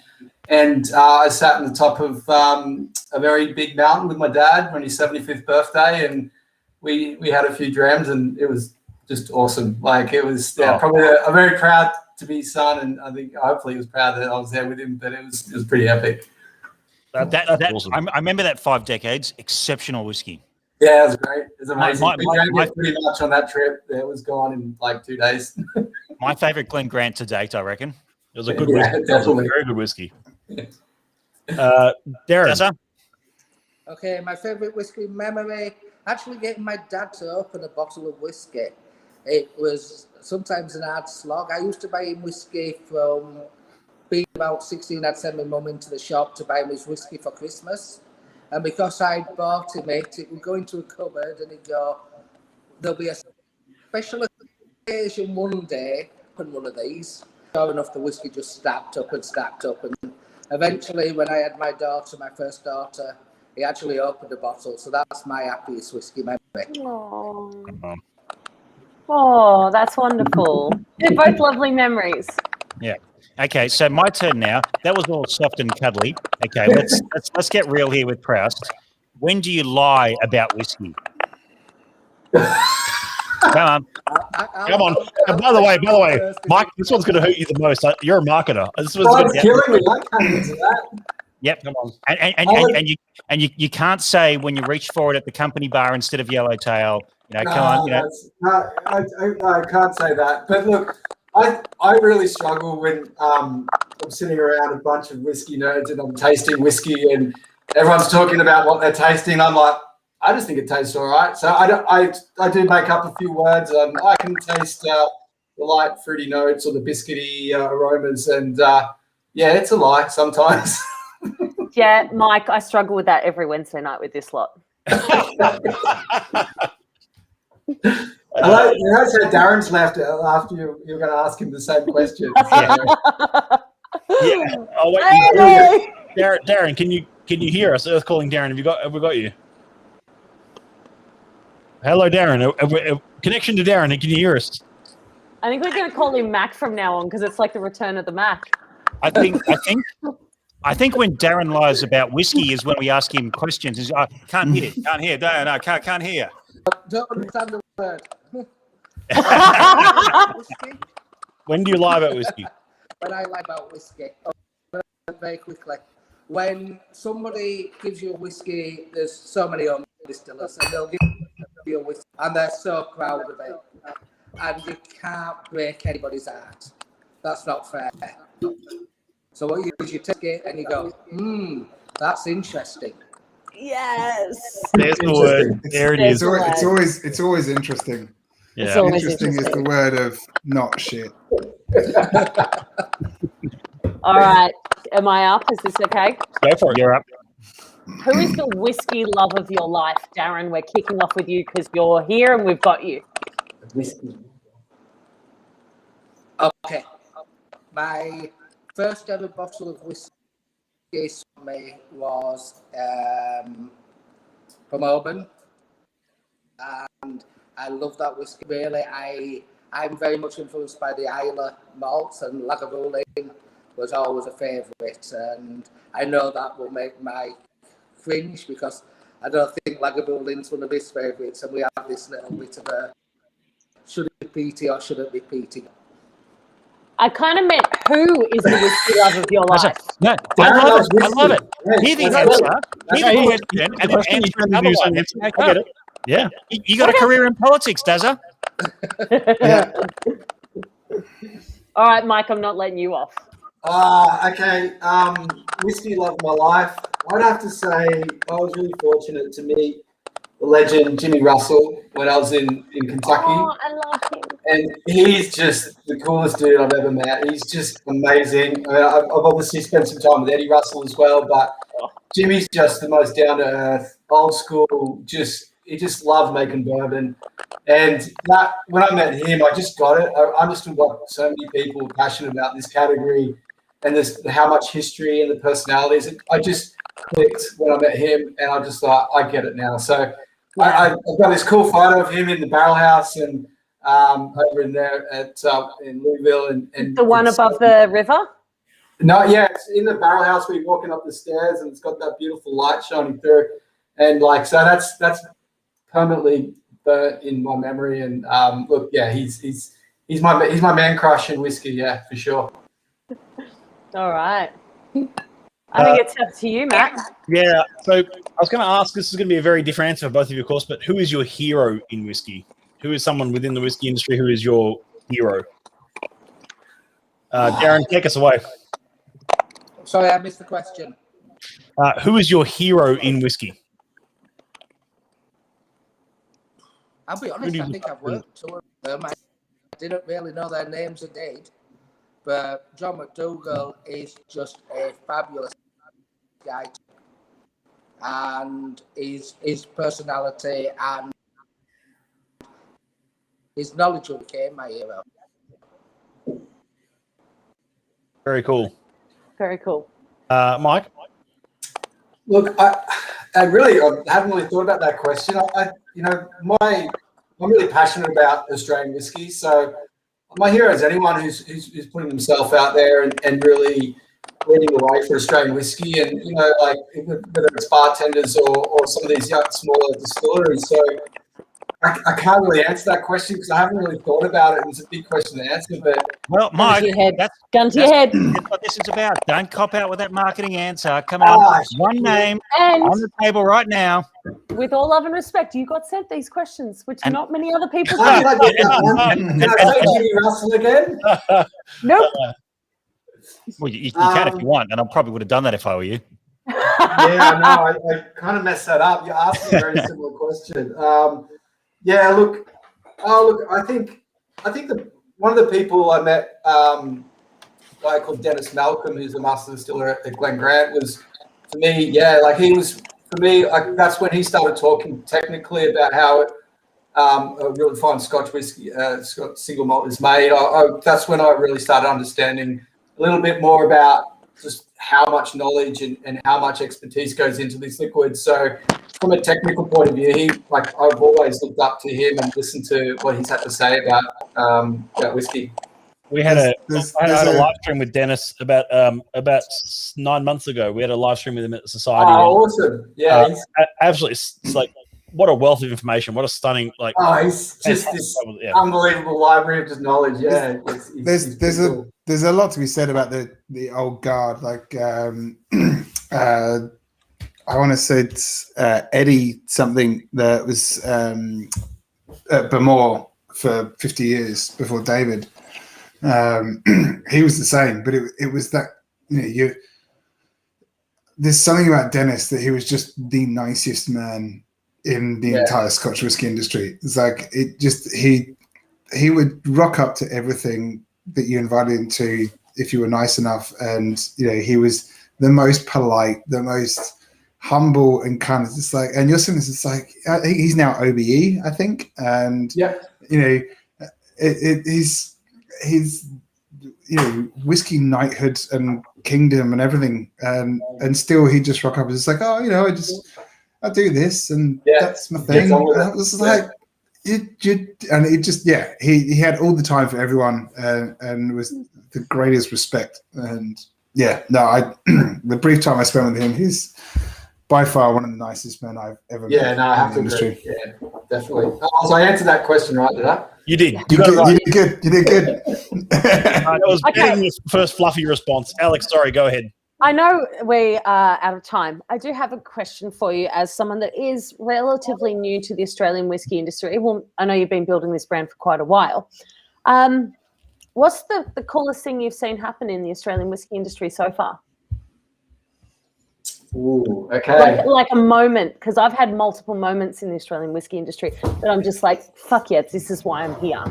And I sat on the top of a very big mountain with my dad on his 75th birthday, and we had a few drams, and it was just awesome. Like it was probably I'm very proud to be his son, and I think hopefully he was proud that I was there with him. But it was pretty epic. That awesome. I remember that 5 decades. Exceptional whiskey. Yeah, it was great. It was amazing. We drank it pretty much on that trip. It was gone in like 2 days. My favorite Glen Grant to date, I reckon. It was a good whiskey. Definitely. Very good whiskey. Darren. Okay, my favourite whiskey memory, actually getting my dad to open a bottle of whiskey. It was sometimes an hard slog. I used to buy him whiskey from being about 16. I'd send my mum into the shop to buy him his whiskey for Christmas. And because I'd bought him it would go into a cupboard and he'd go, there'll be a special occasion one day, open one of these. Sure enough, the whiskey just stacked up. And eventually, when I had my daughter, my first daughter, he actually opened a bottle. So that's my happiest whiskey memory. Oh. Oh, that's wonderful. They're both lovely memories. Yeah. Okay, so my turn now. That was all soft and cuddly. Okay, let's get real here with Proust. When do you lie about whiskey? Come on. Come on. And by the way, Mike, this one's going to hurt you the most. You're a marketer. This one's Oh, going it's killing me. I can't answer that. Yep. Come on. And you can't say when you reach for it at the company bar instead of Yellowtail. Come on. I can't say that. But look, I really struggle when I'm sitting around a bunch of whiskey nerds and I'm tasting whiskey and everyone's talking about what they're tasting. I'm like, I just think it tastes all right. So I do make up a few words. I can taste the light fruity notes or the biscuity aromas, and yeah, it's a lie sometimes. Yeah, Mike, I struggle with that every Wednesday night with this lot. I noticed how Darren's left after you were going to ask him the same question. So. Yeah. Oh wait, Darren, can you hear us? Earth calling Darren. Have we got you? Hello, Darren. Connection to Darren. Can you hear us? I think we're going to call him Mac from now on because it's like the return of the Mac. I think when Darren lies about whiskey is when we ask him questions. He's like, can't hear, no, can't hear. Don't understand the word. Whiskey? When do you lie about whiskey? When I lie about whiskey, very quickly. When somebody gives you a whiskey, there's so many home distillers, and they'll give you a whiskey, and they're so proud of it, and you can't break anybody's heart. That's not fair. So what you do is you take it and you go, that's interesting. Yes. There's the word. There it is. It's always interesting. Yeah. It's always Interesting is the word of not shit. All right. Am I up? Is this okay? Go for it. You're up. Who is the whiskey love of your life, Darren? We're kicking off with you because you're here and we've got you. Whiskey. Okay. My first ever bottle of whiskey for me was from Auburn, and I love that whiskey. Really, I'm very much influenced by the Isla malts, and Lagavulin was always a favourite, and I know that will make my cringe because I don't think Lagavulin's one of his favourites, and we have this little bit of a should it be peaty or should it be peaty? I kind of meant who is the whiskey love of your life? No, I love it. Hear the answer. Hear the question, and then answer another one. I get it. Yeah. You got a career in politics, Dazza. Yeah. All right, Mike, I'm not letting you off. Okay. Whiskey love of my life. I'd have to say I was really fortunate to meet the legend Jimmy Russell when I was in Kentucky. Oh, I love him. And he's just the coolest dude I've ever met. He's just amazing. I mean, I've obviously spent some time with Eddie Russell as well, but Jimmy's just the most down-to-earth, old school, he just loved making bourbon. And that when I met him, I just got it. I understood what so many people are passionate about in this category and how much history and the personalities. I just clicked when I met him, and I just thought, I get it now. So I've got this cool photo of him in the barrel house and over in there in Louisville. And The one above the river? No, yeah, it's in the barrel house where you're walking up the stairs, and it's got that beautiful light shining through. And so that's permanently burnt in my memory. And look, yeah, he's my man crush in whiskey, yeah, for sure. All right. I think it's up to you, Matt. Yeah. So I was going to ask, this is going to be a very different answer for both of you, of course, but who is your hero in whiskey? Who is someone within the whiskey industry who is your hero? Darren, take us away. Sorry, I missed the question. Who is your hero in whiskey? I'll be honest, I think I've worked two of them. I didn't really know their names indeed. But John McDougall is just a fabulous guy. And his personality and his knowledge became my hero. Very cool. Very cool. Mike? Look, I haven't really thought about that question. I'm really passionate about Australian whiskey, so my hero is anyone who's putting himself out there and really leading the way for Australian whiskey, and like whether it's bartenders or some of these young smaller distilleries. So I can't really answer that question because I haven't really thought about it. It's a big question to answer, but Mike, gun to your head. That's what this is about. Don't cop out with that marketing answer. Come on, one name And on the table right now. with all love and respect, you got sent these questions, which not many other people Can I did. get that one? Can I say Jimmy Russell again? Nope. Well, you can if you want, and I probably would have done that if I were you. Yeah, no, I kind of messed that up. You asked me a very similar question. I think one of the people I met, a guy called Dennis Malcolm, who's a master distiller at Glen Grant, was for me, he was for me. That's when he started talking technically about how a really fine Scotch whiskey, single malt is made. That's when I really started understanding a little bit more about just how much knowledge and how much expertise goes into these liquids. So from a technical point of view, I've always looked up to him and listened to what he's had to say about whiskey. We had I had a live stream with Dennis about 9 months ago. We had a live stream with him at the Society. Oh, awesome! Yeah, absolutely. It's like what a wealth of information. What a stunning he's just this unbelievable library of just knowledge. Yeah, there's a lot to be said about the old guard. Like I want to say it's Eddie something that was at Bamore for 50 years before David. He was the same, but it was that there's something about Dennis that he was just the nicest man in the entire Scotch whisky industry. It's like he would rock up to everything that you invited him to if you were nice enough, and he was the most polite, the most humble, and kind of just like, and you're saying this, it's like he's now OBE, I think, and he's whiskey knighthood and kingdom and everything, and still he just rock up and it's like, I do this and that's my thing. And I was like, he had all the time for everyone, and was the greatest respect. And the brief time I spent with him, he's by far one of the nicest men I've ever met. I have to agree. Yeah, definitely. So I answered that question right, did I? You did. You did good. That was getting the first fluffy response. Alex, sorry, go ahead. I know we are out of time. I do have a question for you as someone that is relatively new to the Australian whiskey industry. Well, I know you've been building this brand for quite a while. What's the coolest thing you've seen happen in the Australian whiskey industry so far? Ooh, okay. Like a moment, because I've had multiple moments in the Australian whiskey industry that I'm just like, fuck yeah, this is why I'm here.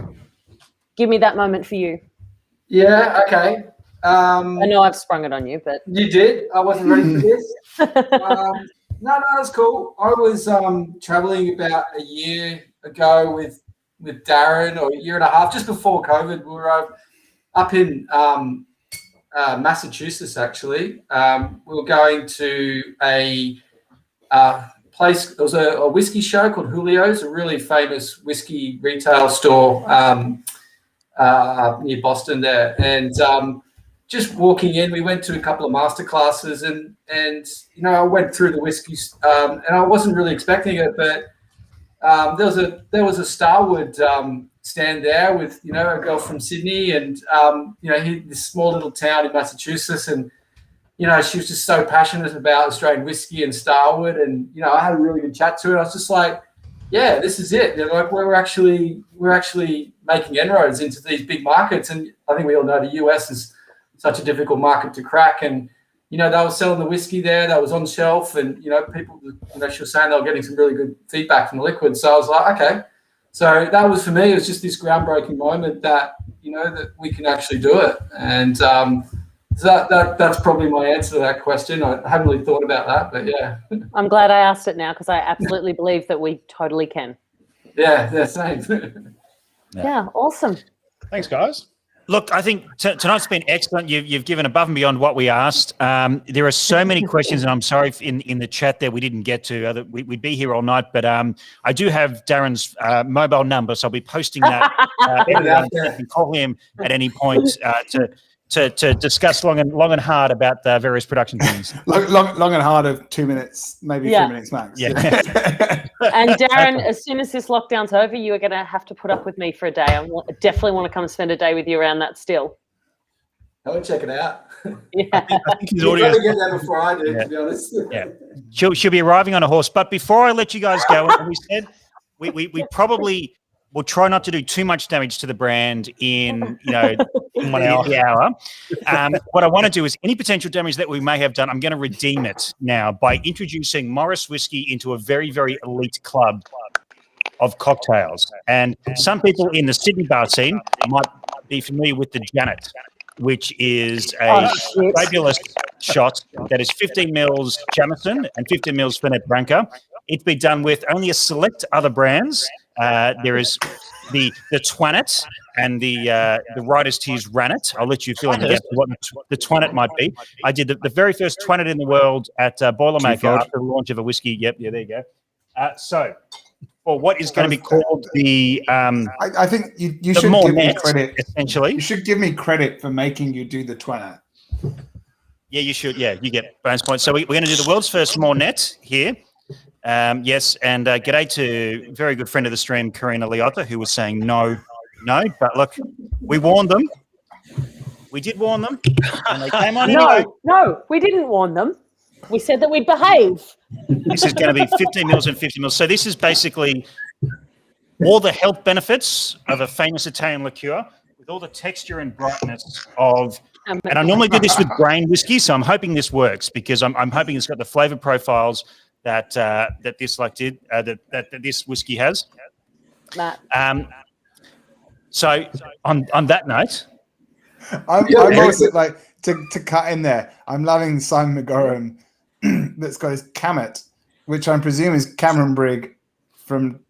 Give me that moment for you. Yeah, okay. I know I've sprung it on you, but you did. I wasn't ready for this. No, that's cool. I was traveling about a year ago with Darren, or a year and a half, just before COVID. We were up in Massachusetts, actually. We were going to a place. There was a whiskey show called Julio's, a really famous whiskey retail store near Boston there, and just walking in, we went to a couple of master classes, and I went through the whiskeys, and I wasn't really expecting it, but there was a Starwood stand there with a girl from Sydney, and this small little town in Massachusetts, and she was just so passionate about Australian whiskey and Starwood, and I had a really good chat to her. I was just like, yeah, this is it. Like we're actually making inroads into these big markets, and I think we all know the US is such a difficult market to crack, and they were selling the whiskey there that was on shelf, and people, she was saying they were getting some really good feedback from the liquid. So I was like, okay. So that was, for me, it was just this groundbreaking moment that that we can actually do it, and so that's probably my answer to that question. I haven't really thought about that, but yeah. I'm glad I asked it now, because I absolutely believe that we totally can. Yeah, same. Yeah, awesome. Thanks, guys. Look, I think tonight's been excellent. You've given above and beyond what we asked. There are so many questions, and I'm sorry if in the chat there we didn't get to. We'd be here all night, but I do have Darren's mobile number, so I'll be posting that. You can call him at any point to discuss long and hard about various production things. long and hard of 2 minutes, maybe 3 minutes max. Yeah. And Darren, as soon as this lockdown's over, you are going to have to put up with me for a day. I definitely want to come and spend a day with you around that still. I would check it out. Yeah. I think his You'll audio. probably get there before I do, to be honest. Yeah, she'll be arriving on a horse. But before I let you guys go, we said we probably will try not to do too much damage to the brand in 1 hour. What I want to do is any potential damage that we may have done, I'm going to redeem it now by introducing Morris Whisky into a very, very elite club of cocktails. And some people in the Sydney bar scene might be familiar with the Janet, which is a fabulous shot that is 15 mils Jameson and 15 mils Fernet Branca. It's been done with only a select other brands. There is the Twanet and the Writer's Tears Rannet. I'll let you fill in the guess what the Twanet might be. I did the very first Twanet in the world at Boilermaker after the launch of a whiskey. Yep, yeah, there you go. So, for what is going to be called the I think you should give me credit. Essentially, you should give me credit for making you do the Twanet. Yeah, you should. Yeah, you get bonus points. So we're going to do the world's first Mornet here. Yes, and g'day to a very good friend of the stream, Karina Liotta, who was saying no. But look, we warned them. We did warn them, and they came on anyway. No, we didn't warn them. We said that we'd behave. This is going to be 15 mils and 50 mils. So this is basically all the health benefits of a famous Italian liqueur with all the texture and brightness of. And I normally do this with grain whiskey, so I'm hoping this works because I'm hoping it's got the flavour profiles that this that this whiskey has. Matt. So on that note, I'm also like to cut in there. I'm loving Simon McGorham that's got his Camet, which I presume is Cameron Brigg from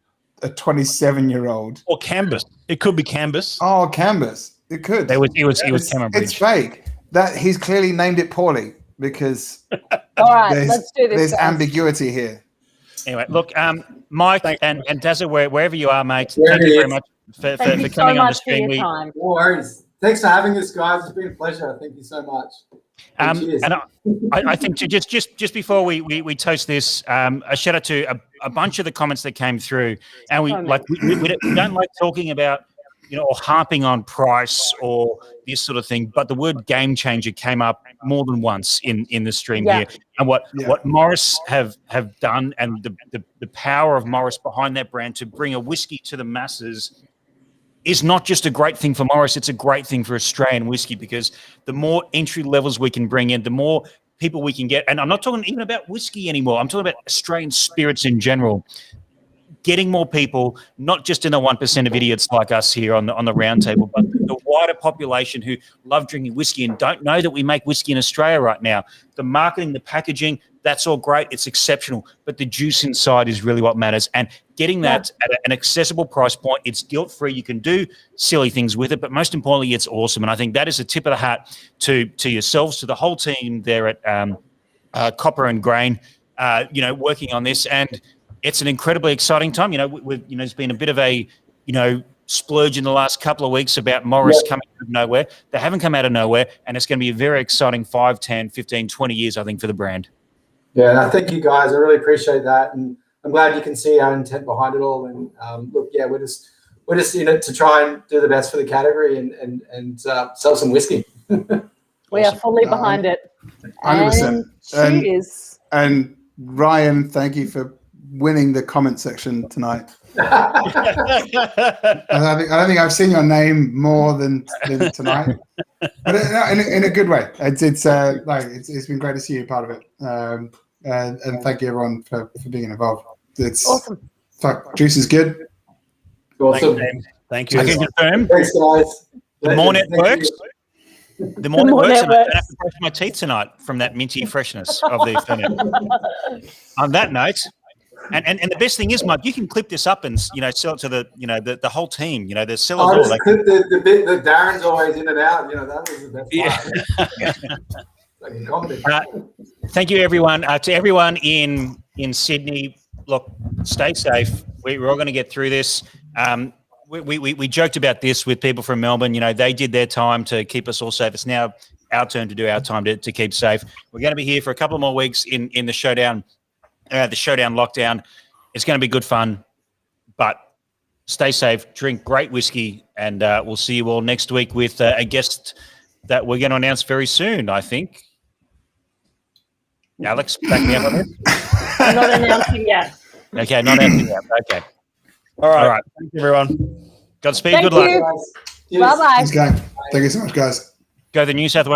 a 27-year-old. Or Canvas. It could be Canvas. Oh, Canvas. It could. It was Cameron Brigg. It's fake. That he's clearly named it poorly because all right, let's do this. There's ambiguity here. Anyway, look, Mike and Dazza, wherever you are, mate, thank you very much for coming on the stream. No worries. Thanks for having us, guys. It's been a pleasure. Thank you so much. And I think just before we toast this, a shout out to a bunch of the comments that came through, and we don't like talking about or harping on price or this sort of thing, but the word game changer came up more than once in the stream here. And what Morris have done and the power of Morris behind that brand to bring a whiskey to the masses is not just a great thing for Morris, it's a great thing for Australian whiskey, because the more entry levels we can bring in, the more people we can get. And I'm not talking even about whiskey anymore. I'm talking about Australian spirits in general. Getting more people, not just in the 1% of idiots like us here on the Roundtable, but the wider population who love drinking whiskey and don't know that we make whiskey in Australia right now. The marketing, the packaging, that's all great. It's exceptional. But the juice inside is really what matters. And getting that at an accessible price point, it's guilt-free. You can do silly things with it, but most importantly, it's awesome. And I think that is a tip of the hat to yourselves, to the whole team there at Copper and Grain, working on this. And it's an incredibly exciting time. There's been a bit of a, splurge in the last couple of weeks about Morris coming out of nowhere. They haven't come out of nowhere, and it's going to be a very exciting 5, 10, 15, 20 years, I think, for the brand. Yeah, and I thank you guys. I really appreciate that, and I'm glad you can see our intent behind it all. And we're just in it to try and do the best for the category and sell some whiskey. We are fully behind it. 100%. And cheers. And Ryan, thank you for winning the comment section tonight. I don't think I've seen your name more than tonight, but in a good way. It's been great to see you part of it, and thank you everyone for being involved. It's awesome. Juice is good. Awesome. Thank you. I can confirm. Thanks, guys. The Mornet works. The Mornet works, and I don't have to brush my teeth tonight from that minty freshness of the Fernet. On that note, And the best thing is, Mike, you can clip this up and sell it to the whole team. The I sellers. just clipped the bit that Darren's always in and out. That was the best part. Like a comedy. Thank you, everyone. To everyone in Sydney, look, stay safe. We're all going to get through this. We joked about this with people from Melbourne. They did their time to keep us all safe. It's now our turn to do our time to keep safe. We're going to be here for a couple more weeks in the showdown. The showdown lockdown. It's going to be good fun, but stay safe, drink great whiskey, and we'll see you all next week with a guest that we're going to announce very soon, I think. Alex, back me up on this. I'm not announcing yet. Okay, not announcing yet. Okay. All right. Thank you, everyone. Godspeed. Thank Good luck. you. Cheers. Bye-bye. Let's go. Thank you so much, guys. Go the New South Wales.